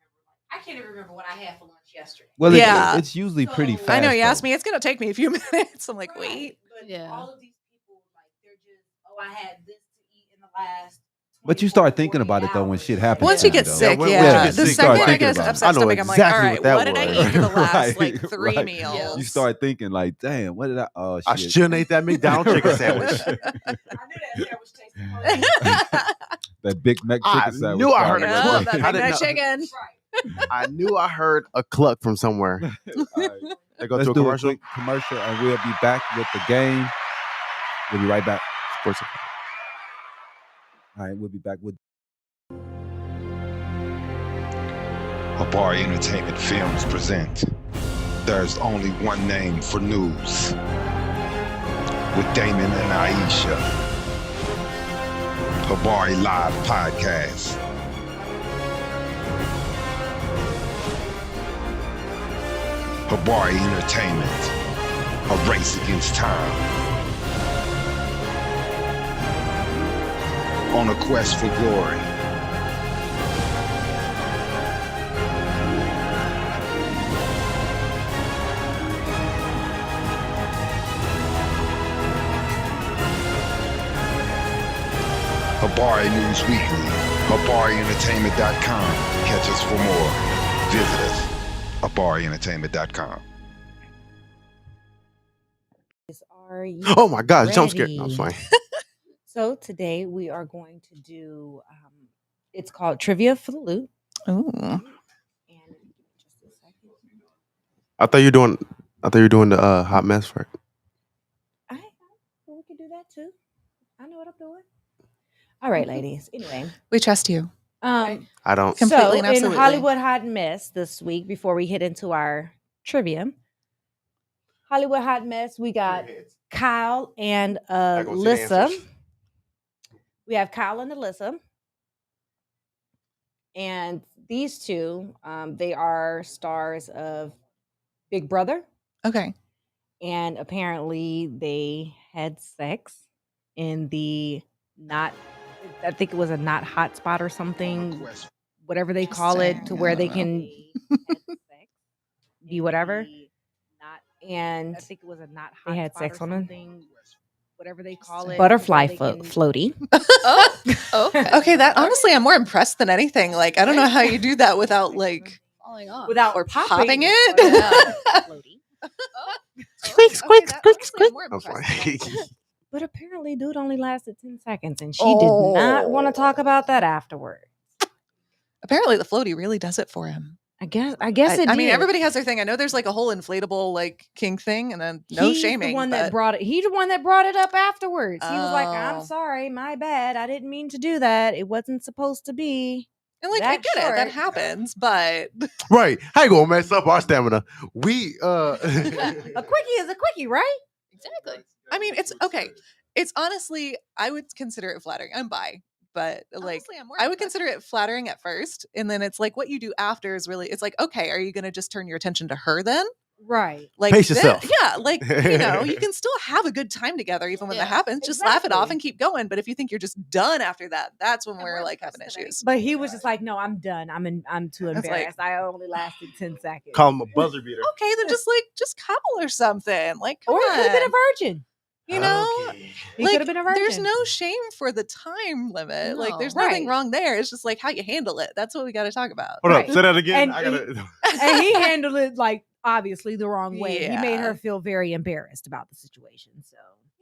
I can't even remember what I had for lunch yesterday. Well, Yeah. it's usually pretty So- fast. I know you asked though. me. It's gonna take me a few minutes. I'm like, wait. But Yeah. all of these people, they're just, I had this to eat in the last. But you start thinking about it though when shit happens. Once to you get though. sick, when you yeah. get The sick, second you I start get thinking about upset it. I know stomach, I'm like, all exactly right, what that what did I was. eat for the last Right, like 3 right. meals? You start thinking like, damn, what did I? Oh shit! I shouldn't ate that McDonald's chicken Right. sandwich. I knew that sandwich tasted That Big Mac I chicken sandwich. knew I heard probably. a cluck. that I Big didn't Mac know. chicken. I knew I heard a cluck from somewhere. All right. They go Let's to a do commercial. a quick commercial, and we'll be back with the game. We'll be right back. Sports. All right, we'll be back with. Habari Entertainment Films present There's Only One Name for News with Damon and Iesha. Habari Live Podcast. Habari Entertainment, a race against time. On a quest for glory. Habari News Weekly, HabariEntertainment.com. Catch us for more. Visit us, HabariEntertainment.com. Are you Oh my gosh, jump scare. No, I'm ready? fine. So today we are going to do. It's called Trivia for the Loot. Ooh. And just a second. I thought you were doing the hot mess for it. We can do that too. I know what I'm doing. All right, ladies. Anyway, We trust you. I don't. Completely so and in absolutely. Hollywood Hot Mess this week, before we hit into our trivia, Hollywood Hot Mess, we got Kyle and I go see the Alyssa. answers. We have Kyle and Alyssa. And these two, they are stars of Big Brother. Okay. And apparently they had sex in the I think it was a not hot spot or something, whatever they call it, to Interesting. where I they don't can be whatever. And I think it was a not hot. They had sex on something, whatever they call it, butterfly floaty. Oh, okay. Okay, that honestly, I'm more impressed than anything. Like, I don't know how you do that without like Falling off. Without or popping it. Yeah. Floaty. Squeak, squeak, squeak, squeak. I'm fine. But apparently, dude only lasted 10 seconds, and she did not want to talk about that afterward. Apparently, the floaty really does it for him. I guess it I mean, did. everybody has their thing. I know there's like a whole inflatable like kink thing, and then no He's shaming. The one but... that brought it. He's the one that brought it up afterwards. He was like, Oh. "I'm sorry, my bad. I didn't mean to do that. It wasn't supposed to be." And like, I that get it, that short. happens, but Right. How you gonna mess up our stamina? We A quickie is a quickie, right? Exactly. I mean, it's okay. It's honestly, I would consider it flattering. I'm bi, but like, I would consider it flattering at first, and then it's like what you do after is really. It's like, okay, are you going to just turn your attention to her then? Right. Like, Pace then- yourself. Yeah, like you can still have a good time together even when that Yeah, happens. Just laugh it off exactly. and keep going. But if you think you're just done after that, that's when we're like having issues. But he was just like, "No, I'm done. I'm too That's like- embarrassed. I only lasted 10 seconds." call him a buzzer beater. Okay, then just couple or something. Like, come Or he on. could have been a virgin. You know, Okay. He like, could have been a virgin. there's no shame for the time limit. Like, there's No. nothing Right. wrong there. It's just like how you handle it. That's what we got to talk about. Hold Right. up. Say that again. And I gotta. And he handled it like obviously the wrong way. He made Yeah. her feel very embarrassed about the situation. So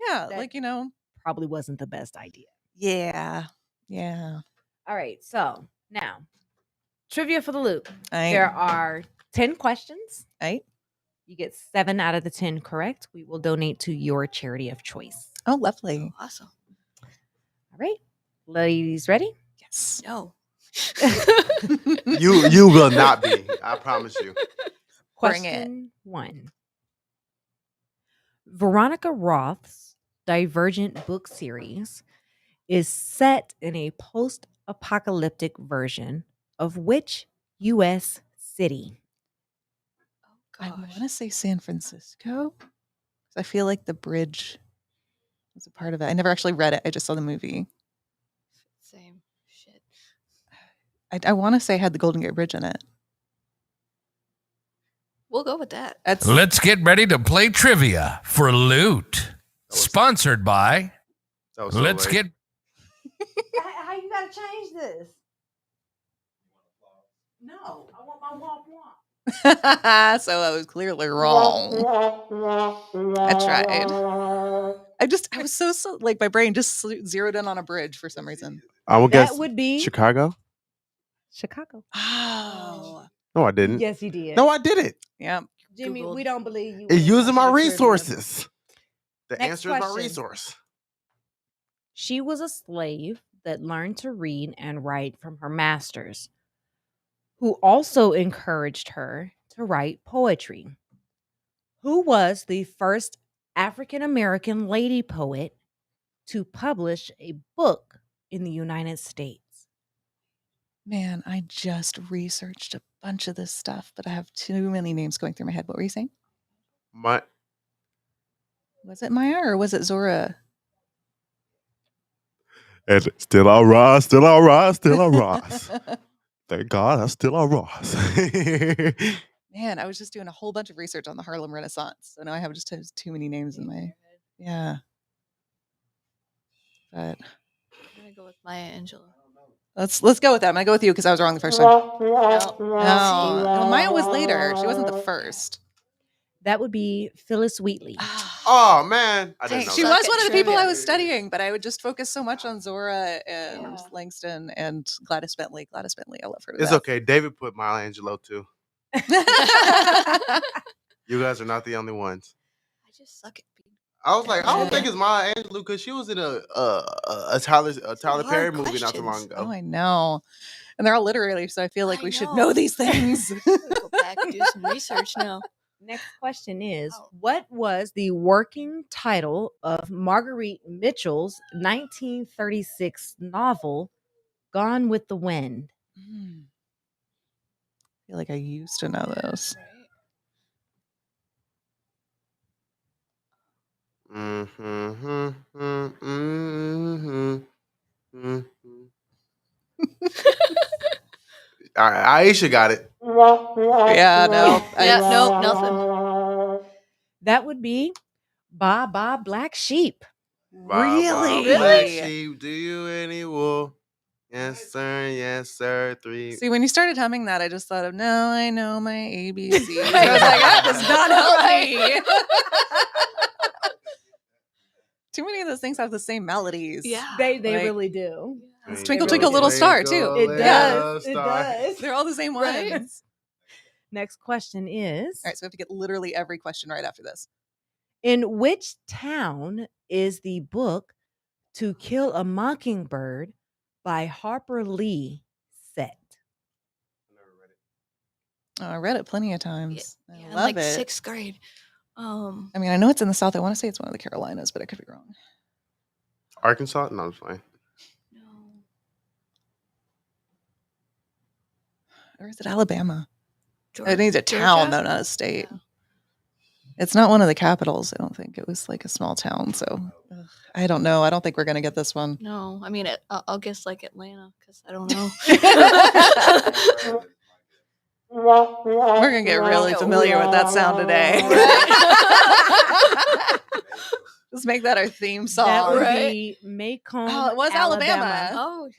Yeah, That- like, you know, probably wasn't the best idea. Yeah. Yeah. All right. So now, trivia for the loop. Aight. There are 10 questions. Right. You get 7 out of the 10 correct. We will donate to your charity of choice. Oh, lovely. Awesome. All right. Ladies, ready? Yes. No. You will not be. I promise you. Bring it. Question 1. Veronica Roth's Divergent book series is set in a post-apocalyptic version of which U.S. city? I Gosh. want to say San Francisco. 'Cause I feel like the bridge was a part of it. I never actually read it. I just saw the movie. Same shit. I want to say it had the Golden Gate Bridge in it. We'll go with that. That's Let's get ready to play trivia for loot. Sponsored by That was so Let's late. Get How you gotta change this? No, I want my womp womp. so I was clearly wrong. I tried. I was so like my brain just zeroed in on a bridge for some reason. I will guess That would be Chicago. Chicago. Oh. No, I didn't. Yes, you did. No, I didn't. Yeah. Jimmy, Googled. we don't believe you. It's when it using comes my to trivia. resources. The Next answer is my question. resource. She was a slave that learned to read and write from her masters, who also encouraged her to write poetry. Who was the first African American lady poet to publish a book in the United States? Man, I just researched a bunch of this stuff, but I have too many names going through my head. What were you saying? My Was it Maya or was it Zora? and still a Ross, still a Ross, still a Ross. Thank God, I'm still a Ross. Man, I was just doing a whole bunch of research on the Harlem Renaissance. So now I have just too many names in my yeah. But I'm gonna go with Maya Angelou. let's go with that. I'm gonna go with you because I was wrong the first time. No, well, Maya was later. She wasn't the first. That would be Phyllis Wheatley. Oh man, I Dang, didn't know she that. was Suck one at of the people I trivia. was studying, but I would just focus so much on Zora and Langston and Gladys Bentley. Gladys Bentley, I love her to It's death. okay. David put Maya Angelou too. You guys are not the only ones. I just suck at being. I was like, I don't Yeah. think it's Maya Angelou because she was in a Tyler hard Perry movie not too long questions. ago. Oh, I know. And they're all literary, so I feel like I we should know. know these things. I'm gonna go back and do some research now. Next question is, Oh. what was the working title of Marguerite Mitchell's 1936 novel, Gone with the Wind? I feel like I used to know this. All right, Iesha got it. Yeah, no. Yeah, no, nothing. That would be Ba Ba Black Sheep. Really? Black sheep, do you any wool? Yes, sir. Yes, sir. 3. See, when you started humming that, I just thought of, no, I know my ABCs. I was like, Right. that does not help Right. me. Too many of those things have the same melodies. Yeah. They Like- really do. It's It Twinkle, really Twinkle, Little does. Star, too. It does. It Star. does. They're all the same ones. Right. Next question is, All right, so we have to get literally every question right after this. in which town is the book To Kill a Mockingbird by Harper Lee set? Oh, I read it plenty of times. I Yeah, love like it. 6th grade. I mean, I know it's in the South. I want to say it's one of the Carolinas, but I could be wrong. Arkansas? No, I'm fine. No. Or is it Alabama? Georgia? It needs a town, Georgia? though, not a state. Yeah. It's not one of the capitals, I don't think. It was like a small town, so I don't know. I don't think we're going to get this one. No, I mean, I'll guess like Atlanta because I don't know. We're going to get really familiar with that sound today. Let's make that our theme That song. would Right. be Macomb. Oh, it was Alabama. Oh,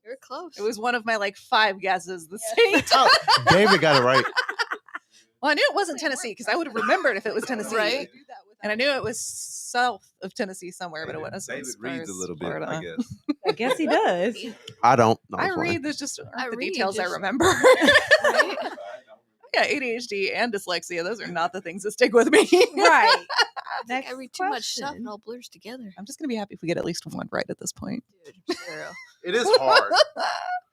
you're close. It was one of my like 5 guesses. The same time. Oh, David got it right. Well, I knew it wasn't Tennessee because I would have remembered if it was Tennessee. Right. Do that with And I knew it was south of Tennessee somewhere, but it wasn't. David as far reads a as little bit, Florida. I guess. I guess he does. I don't. No, I it's fine. read. There's just I aren't the read, details I just- remember. Right? Yeah, ADHD and dyslexia. Those are not the things that stick with me. Right. I think I read too much stuff. It all blurs together. I'm just gonna be happy if we get at least one right at this point. Dude, zero. It is hard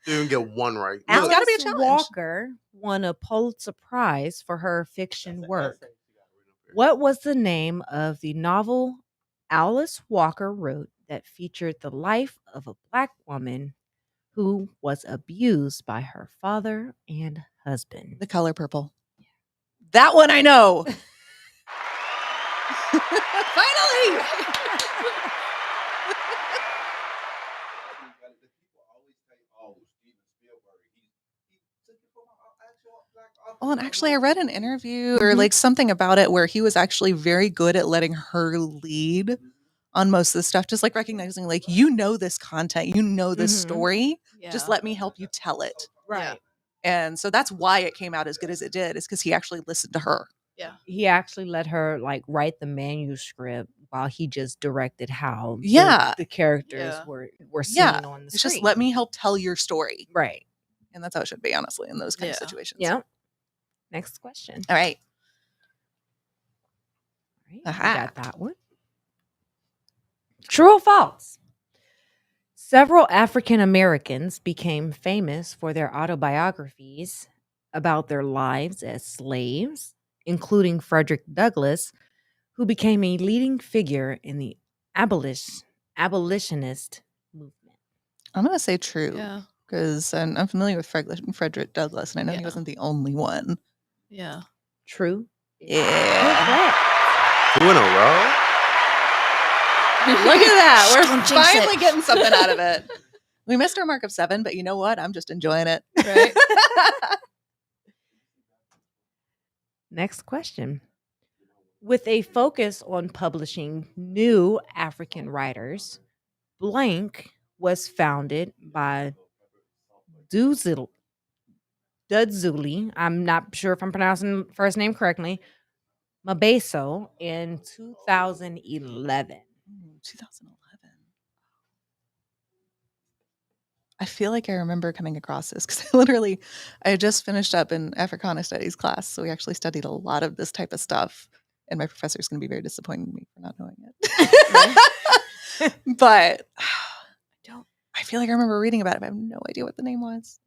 to even get one right. It's Look, gotta be a Alice challenge. Walker won a Pulitzer Prize for her fiction work. What was the name of the novel Alice Walker wrote that featured the life of a Black woman who was abused by her father and husband? The Color Purple. That one I know. Finally. Oh, and actually, I read an interview or like something about it where he was actually very good at letting her lead on most of the stuff, just like recognizing, like, you know, this content, you know, this Mhm. story. Yeah. Just let me help you tell it. Right. And so that's why it came out as good as it did, is because he actually listened to her. Yeah. He actually let her like write the manuscript while he just directed how Yeah. the characters Yeah. were seen Yeah. on the It's screen. just let me help tell your story. Right. And that's how it should be, honestly, in those kind of Yeah. situations. Yeah. Next question. All right. All right, Aha. we got that one. True or false? Several African Americans became famous for their autobiographies about their lives as slaves, including Frederick Douglass, who became a leading figure in the abolitionist movement. I'm going to say true. Yeah. Because I'm familiar with Frederick Douglass, and I know he Yeah. wasn't the only one. Yeah. True? Yeah. Correct. 2 in a row. Look at that. We're Don't jinx finally it. getting something out of it. We missed our mark of 7, but you know what? I'm just enjoying it. Right? Next question. With a focus on publishing new African writers, Blank was founded by Dudzuli. I'm not sure if I'm pronouncing the first name correctly. Mabeso in 2011. 2011. I feel like I remember coming across this because I had just finished up in Africana Studies class. So we actually studied a lot of this type of stuff. And my professor's going to be very disappointed in me for not knowing it. But I feel like I remember reading about it, but I have no idea what the name was.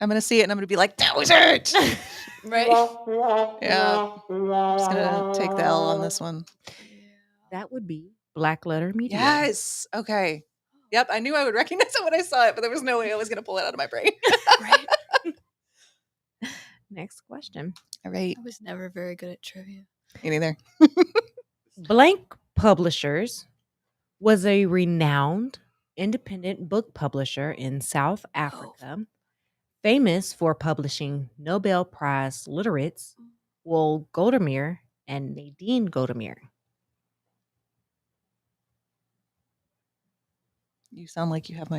I'm going to see it and I'm going to be like, that was it. Right? Yeah. I'm just going to take the L on this one. That would be Black Letter Media. Yes. Okay. Yep. I knew I would recognize it when I saw it, but there was no way I was going to pull it out of my brain. Right? Next question. All right. I was never very good at trivia. Me neither. Blank Publishers was a renowned independent book publisher in South Africa, famous for publishing Nobel Prize laureates Will Goldemir and Nadine Goldemir. You sound like you have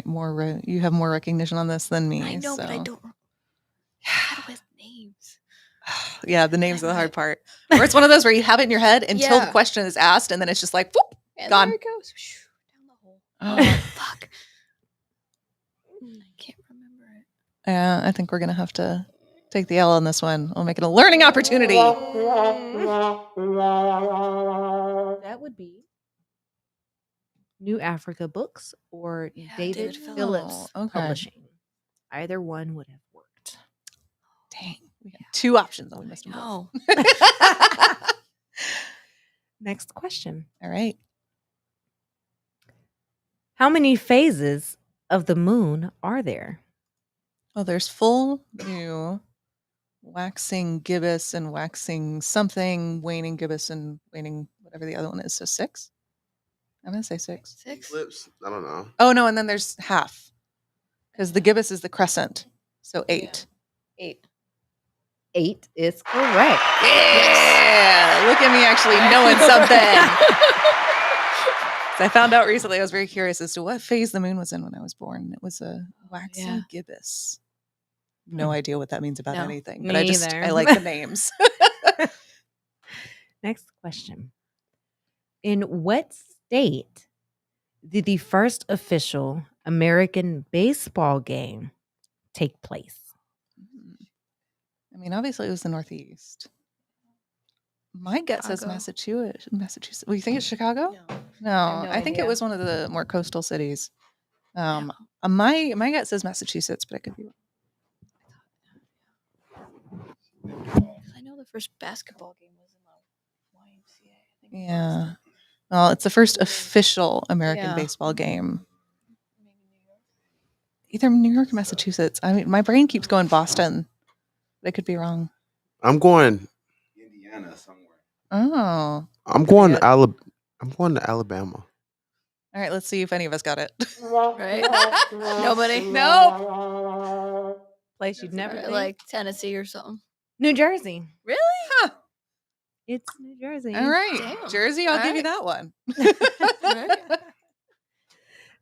more recognition on this than me. I know, but I so. don't. How with names? Yeah, the names are the hard part. Or it's one of those where you have it in your head until the Yeah. question is asked, and then it's just like, whoop, And gone. there it goes. Down the hole. Oh. Fuck. I can't remember it. Yeah, I think we're gonna have to take the L on this one. I'll make it a learning opportunity. That would be New Africa Books or Yeah, David David Phillips Oh, okay. Publishing. Either one would have worked. Dang, we had 2 options and we missed them both. No. Next question. All right. How many phases of the moon are there? Well, there's full, new, waxing gibbous, and waxing something, waning gibbous, and waning whatever the other one is. So 6. I'm gonna say 6. 6. Eclipse. I don't know. Oh no, and then there's half, because the gibbous is the crescent. So 8. 8. 8 is correct. Yeah, look at me actually knowing something. I found out recently. I was very curious as to what phase the moon was in when I was born. It was a waxing Yeah. gibbous. No idea what that means about No. anything, Me but I either. like the names. Next question. In what state did the first official American baseball game take place? I mean, obviously it was the Northeast. My gut says Chicago. Massachusetts. Well, you think it's Chicago? No, have no I think it idea. was one of the more coastal cities. My gut says Massachusetts, but I could be wrong. I know the first basketball game was in the YMCA. I think it was. Yeah. Well, it's the first official American Yeah. baseball game. Maybe New York. Either New York or Massachusetts. I mean, my brain keeps going Boston. But I could be wrong. I'm going. Indiana somewhere. Oh. I'm going Yeah. to Alabama. I'm going to Alabama. All right, let's see if any of us got it. Right? Nobody? Nope. Place you'd never Or think. like Tennessee or something. New Jersey. Really? Huh. It's New Jersey. All right. Damn. Jersey, I'll All give you right. that one. Right.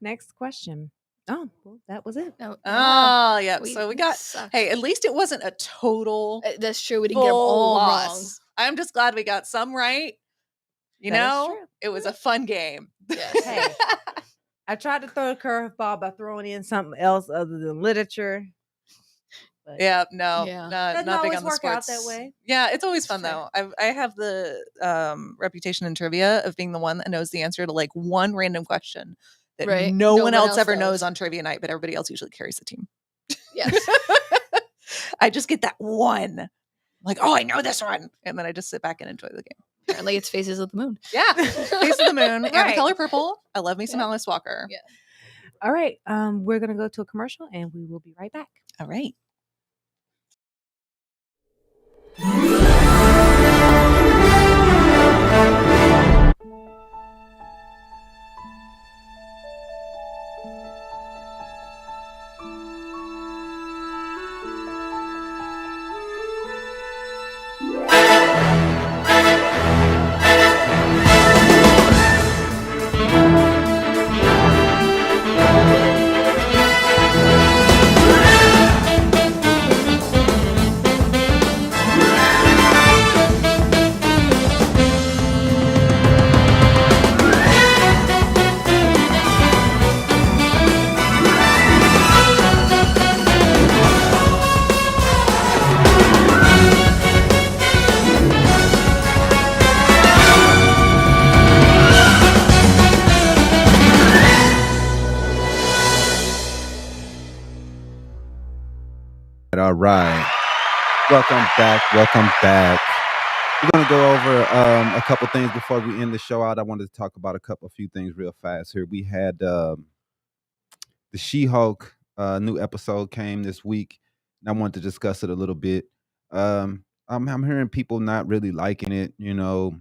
Next question. Oh, well, that was it. No, Oh, yeah. So we got, sucked. hey, at least it wasn't a total That's true. We didn't get them full all wrong. loss. I'm just glad we got some right. You That is know, true. it was a fun game. Yes. Hey, I tried to throw a curveball by throwing in something else other than literature. But Yeah, no, Yeah. doesn't nothing always on the work out sports. that way. Yeah, it's always That's fun fair. though. I have the reputation in trivia of being the one that knows the answer to like one random question that Right. no No one one else else ever knows. knows on trivia night, but everybody else usually carries the team. Yes. I just get that one. Like, oh, I know this one. And then I just sit back and enjoy the game. Apparently, it's Faces of the Moon. Yeah. Face of the Moon and the Right. color purple. I love me some Yeah. Alice Walker. Yeah. All right. We're gonna go to a commercial and we will be right back. All right. All right. Welcome back. Welcome back. We're going to go over a couple things before we end the show out. I wanted to talk about a few things real fast here. We had the She-Hulk new episode came this week, and I wanted to discuss it a little bit. I'm hearing people not really liking it. You know,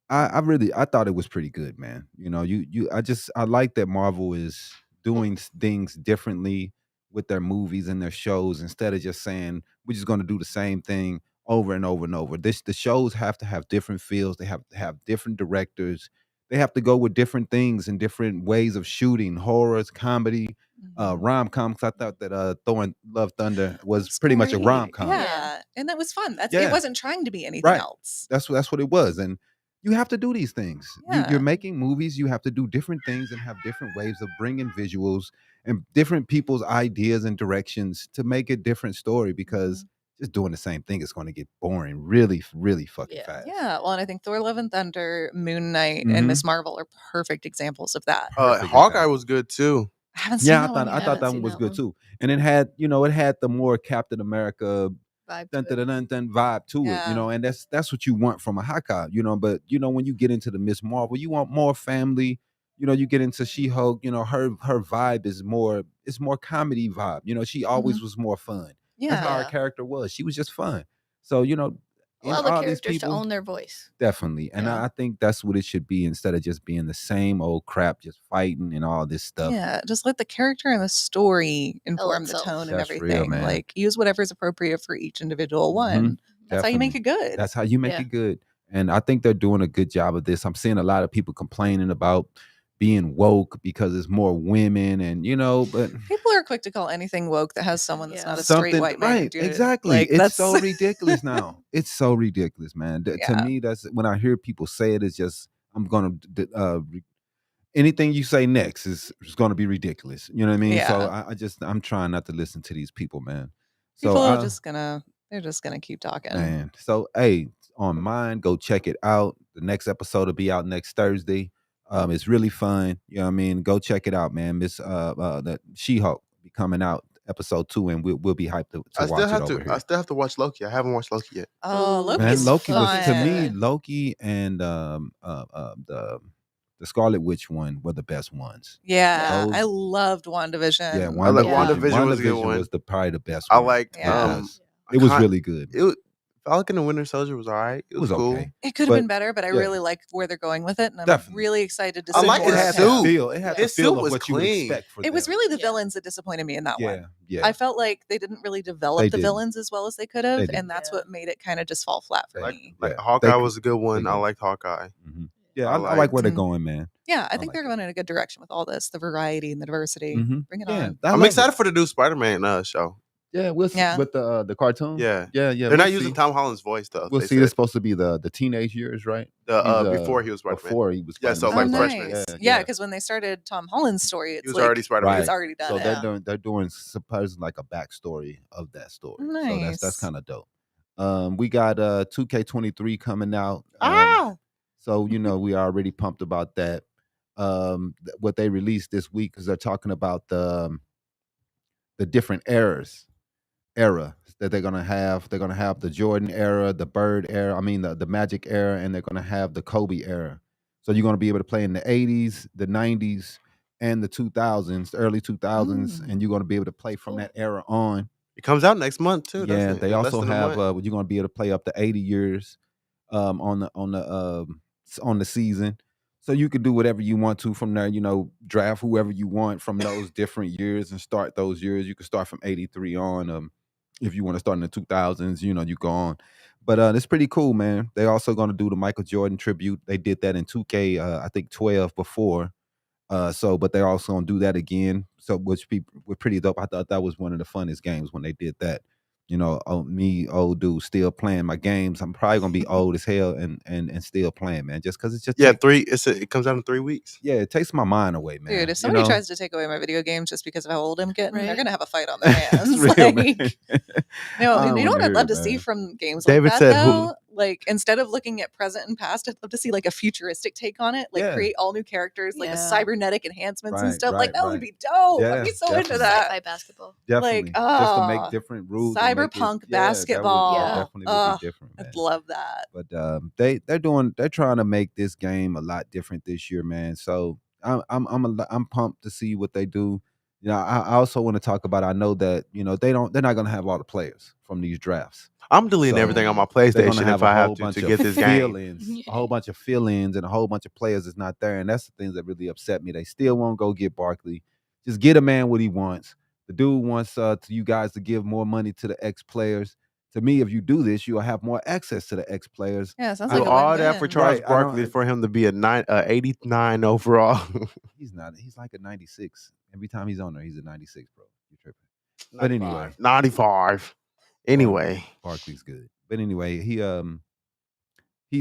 I thought it was pretty good, man. You know, I like that Marvel is doing things differently with their movies and their shows instead of just saying we're just going to do the same thing over and over and over. The shows have to have different feels. They have to have different directors. They have to go with different things and different ways of shooting, horrors, comedy, rom-com. 'Cause I thought that Thor and Love Thunder was It's pretty much a great. rom-com. Yeah. And that was fun. Yeah. It wasn't trying to be anything Right. else. That's what it was. And you have to do these things. Yeah. You're making movies. You have to do different things and have different ways of bringing visuals and different people's ideas and directions to make a different story. Because just doing the same thing is going to get boring really, really fucking Yeah. fast. Yeah. Well, and I think Thor, Love, and Thunder, Moon Knight, and Mhm. Miss Marvel are perfect examples of that. Perfect Hawkeye example. was good too. I haven't seen Yeah, that one I yet. thought that Haven't one seen was that good one. too. And it had the more Captain America Vibe to dun, it. dun, dun, dun, vibe to it, Yeah. you know, and that's what you want from a Hawkeye, you know. But you know, when you get into the Miss Marvel, you want more family. You know, you get into She-Hulk, you know, her vibe is more, it's more comedy vibe. You know, she always was more fun. That's how her Yeah. character was. She was just fun. So, you know, Allow the characters to own their voice. definitely. And Yeah. I think that's what it should be instead of just being the same old crap, just fighting and all this stuff. Yeah, just let the character and the story inform the itself. tone and That's real, everything. man. Like use whatever's appropriate for each individual one. That's how you make it good. That's how you make Yeah. it good. And I think they're doing a good job of this. I'm seeing a lot of people complaining about being woke because it's more women, and but People are quick to call anything woke that has someone that's not a straight something white man. right, do it. exactly. Like, It's that's so ridiculous now. It's so ridiculous, man. To Yeah. me, that's when I hear people say it. It's just I'm gonna anything you say next is gonna be ridiculous. You know what I mean? So Yeah. I'm trying not to listen to these people, man. So people are they're just gonna keep talking. man. So hey, on mine, go check it out. The next episode will be out next Thursday. It's really fun. You know what I mean? Go check it out, man. Miss that She-Hulk be coming out episode 2, and we'll be hyped to watch it over here. I still have to watch Loki. I haven't watched Loki yet. Oh, Loki Man, is Loki fun. was to me, Loki and the Scarlet Witch one were the best ones. Yeah, Those- I loved WandaVision. Yeah, WandaVision was a good one. was probably the best I one. liked it was really good. Falcon and Winter Soldier was all right. It was cool. okay. It could have been better, but I really like where they're going with it, and I'm Definitely. really excited to I see like more his of suit. him. It had His the feel suit of was what you would clean. expect for It was them. really the villains that disappointed me in that one. Yeah. I felt like they didn't really develop They the didn't. villains as well as they could They have, didn't. and that's what made it kind of just fall flat for me. Like Yeah. Hawkeye They- was a good one. they I did. liked Hawkeye. Mhm. Yeah, I like where they're going, man. Yeah, I I think like they're going in a good direction with all this, the variety and the diversity. Mhm. Bring it Yeah, on. I'm excited for the new Spider-Man show. Yeah, we'll see Yeah. with the cartoon. Yeah. yeah. They're not using Tom Holland's voice though. We'll they see. said. It's supposed to be the teenage years, right? Before he was Spider-Man. Before he was. Yeah, so Spider-Man. like freshman. Nice. Yeah, Yeah, because when they started Tom Holland's story, it's He was like, already Spider-Man. It's already done. So yeah. they're doing supposedly like a backstory of that story. So that's Nice. kind of dope. We got 2K23 coming out. So we are already pumped about that. What they released this week, because they're talking about the different era that they're gonna have. They're gonna have the Jordan era, the Bird era. I mean the Magic era, and they're gonna have the Kobe era. So you're gonna be able to play in the 80s, the 90s, and the 2000s, the early 2000s, and you're gonna be able to play from that era on. It comes out next month too. Yeah, doesn't it? they In less also than a have month. you're gonna be able to play up to 80 years on the season. So you can do whatever you want to from there, draft whoever you want from those different years and start those years. You can start from 83 on. If you want to start in the 2000s, you go on. But it's pretty cool, man. They also going to do the Michael Jordan tribute. They did that in 2K, I think 12 before. But they're also going to do that again. So which people were pretty dope. I thought that was one of the funnest games when they did that. Me, old dude, still playing my games. I'm probably gonna be old as hell and still playing, man. Just because it's just It comes out in 3 weeks. Yeah, it takes my mind away, man. Dude, if somebody tries to take away my video games just because of how old I'm getting, they're Right. gonna have a fight on their hands. Real, man. you know what I'd love to see man. from games David like that, said, though? Like, instead of looking at present and past, I'd love to see like a futuristic take on it. Like, Yeah. create all new characters, like the Yeah. cybernetic enhancements and Right, stuff. right, Like, that right. would be dope. Yeah, I'd be so definitely. into that. Sci-fi basketball. Definitely, just to make different rules. and make it- Cyberpunk that would- basketball. that definitely would be different, man. I'd love that. But they're trying to make this game a lot different this year, man. So I'm pumped to see what they do. I also want to talk about. I know that they're not going to have all the players from these drafts. I'm deleting So, everything on my They're gonna PlayStation have if I a have whole bunch to of get this game. fill-ins, a whole bunch of fill-ins, and a whole bunch of players that's not there, and that's the things that really upset me. They still won't go get Barkley. Just get a man what he wants. The dude wants to you guys to give more money to the ex players. To me, if you do this, you'll have more access to the ex players. Yeah, it sounds Do like a all that win-win. for Charles Right, I don't- Barkley for him to be a 89 overall. He's not. He's like a 96. Every time he's on there, he's a 96, bro. You're tripping. But anyway, 95. Anyway, Barkley's good. But anyway,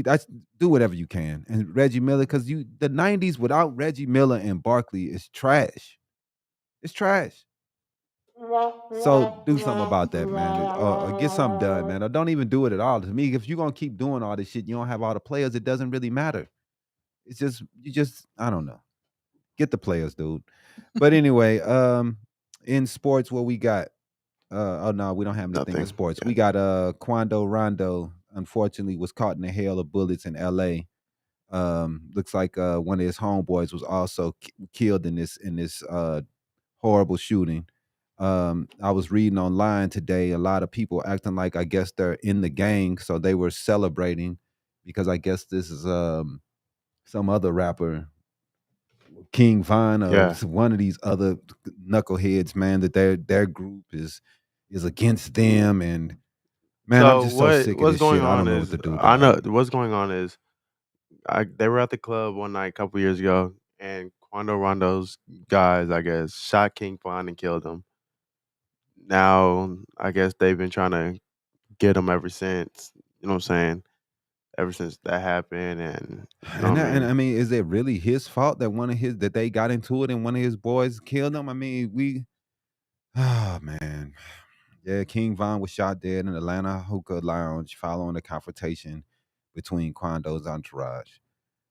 that's do whatever you can. And Reggie Miller, because the 90s without Reggie Miller and Barkley is trash. It's trash. So do something about that, man. Or get something done, man. Or don't even do it at all. To me, if you're gonna keep doing all this shit, you don't have all the players, it doesn't really matter. It's just I don't know. Get the players, dude. But anyway, in sports, what we got? Oh no, we don't have anything in Nothing. sports. Yeah. We got Quando Rondo, unfortunately, was caught in a hail of bullets in LA. Looks like one of his homeboys was also killed in this horrible shooting. I was reading online today, a lot of people acting like I guess they're in the gang, so they were celebrating because I guess this is some other rapper, King Von, or Yeah. one of these other knuckleheads, man, that their group is against them, and man, I'm just so sick of this shit. I don't know what to do. I know what's going on is they were at the club one night a couple years ago, and Quando Rondo's guys, I guess, shot King Von and killed him. Now, I guess they've been trying to get him ever since. You know what I'm saying? Ever since that happened, and you know And, what I mean? I mean, is it really his fault that that they got into it and one of his boys killed him? I mean, oh man, yeah, King Von was shot dead in Atlanta hookah lounge following a confrontation between Quando's entourage.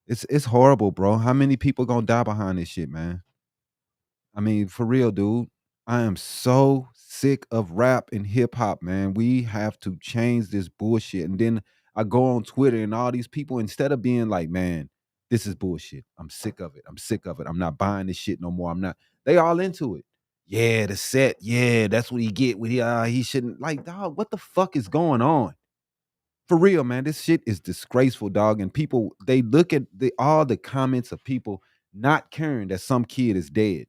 It's horrible, bro. How many people gonna die behind this shit, man? I mean, for real, dude. I am so sick of rap and hip hop, man. We have to change this bullshit. And then I go on Twitter and all these people, instead of being like, man, this is bullshit. I'm sick of it. I'm sick of it. I'm not buying this shit no more. I'm not. They all into it. Yeah, the set. Yeah, that's what he get with he shouldn't. Like, dog, what the fuck is going on? For real, man. This shit is disgraceful, dog. And people, they look at all the comments of people not caring that some kid is dead.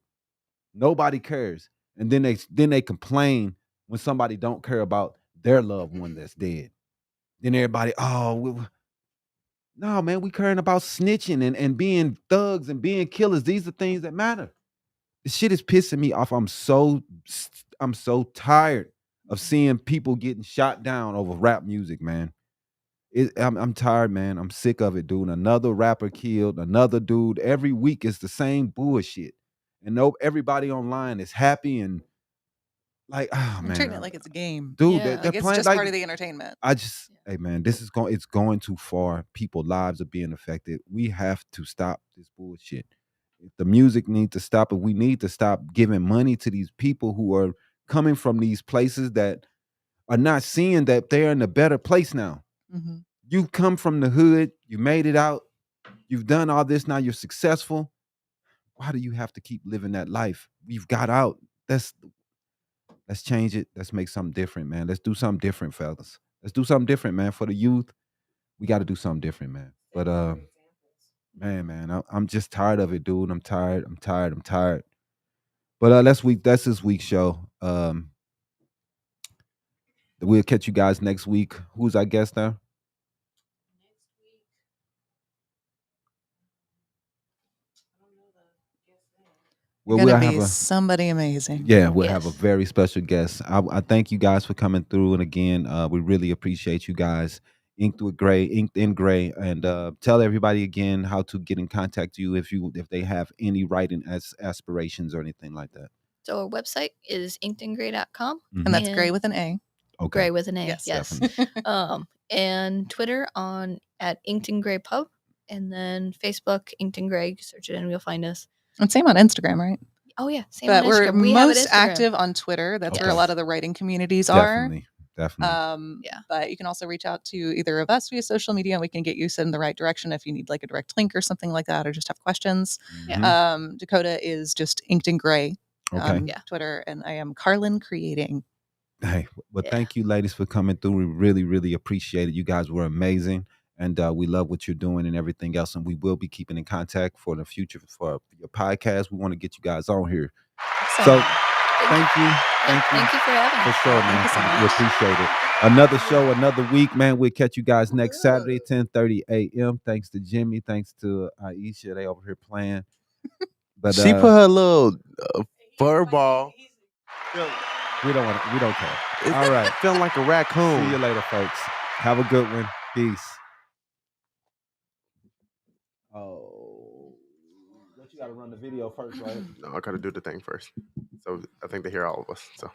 Nobody cares. And then they complain when somebody don't care about their loved one that's dead. Then everybody, no, man, we caring about snitching and being thugs and being killers. These are things that matter. This shit is pissing me off. I'm so tired of seeing people getting shot down over rap music, man. I'm tired, man. I'm sick of it, dude. Another rapper killed, another dude. Every week it's the same bullshit. And everybody online is happy and like, oh They're man, treating it like it's a game. dude, Yeah. they're Like it's playing just like part of the entertainment. hey man, it's going too far. People's lives are being affected. We have to stop this bullshit. The music needs to stop, and we need to stop giving money to these people who are coming from these places that are not seeing that they're in a better place now. Mhm. You come from the hood, you made it out, you've done all this, now you're successful. Why do you have to keep living that life? We've got out. Let's change it. Let's make something different, man. Let's do something different, fellas. Let's do something different, man. For the youth, we got to do something different, man. But man, I'm just tired of it, dude. I'm tired. But that's this week's show. We'll catch you guys next week. Who's our guest now? Well, we'll gonna be have somebody amazing. Yeah, we'll have a Yes. very special guest. I thank you guys for coming through, and again, we really appreciate you guys. Inked in gray, and tell everybody again how to get in contact with you if they have any writing aspirations or anything like that. So our website is inkedandgray.com. And that's gray with an A. Okay, Gray with an A. Yes. Yes. definitely. And Twitter at Inked and Gray Pub, and then Facebook Inked and Gray. Search it and you'll find us. And same on Instagram, right? Oh yeah, same But on we're Instagram. We have an most Instagram. active on Twitter. That's where a Okay. lot of the writing communities are. Definitely. Yeah. But you can also reach out to either of us via social media, and we can get you set in the right direction if you need like a direct link or something like that, or just have questions. Yeah. Dakota is just Inked and Gray Okay. on Yeah. Twitter, and I am Carlin Creating. Hey, well, Yeah. thank you, ladies, for coming through. We really, really appreciate it. You guys were amazing, and we love what you're doing and everything else. And we will be keeping in contact for the future for your podcast. We want to get you guys on here. So, thank you. Yeah, thank you for having For us. sure, Thank man. you so We much. appreciate it. Another show, another week, man. We'll catch you guys next Saturday, 10:30 a.m. Thanks to Jimmy. Thanks to Iesha. They over here playing. But She put her little fur ball. we don't care. It's All right. feeling like a See raccoon. you later, folks. Have a good one. Peace. Oh, but you got to run the video first, right? No, I gotta do the thing first. So I think they hear all of us. So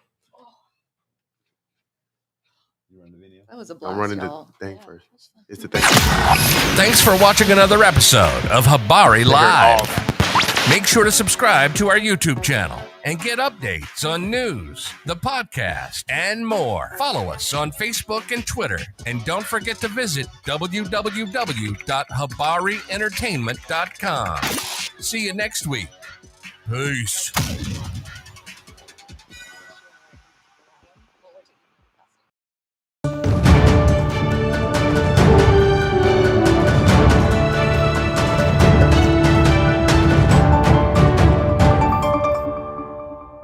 You run the video. That was a blast, I'm running y'all. the thing Yeah, first. that's fun. It's the thing. Thanks for watching another episode of Habari They heard all Live. that. Make sure to subscribe to our YouTube channel and get updates on news, the podcast, and more. Follow us on Facebook and Twitter. And don't forget to visit www.habarientertainment.com. See you next week. Peace.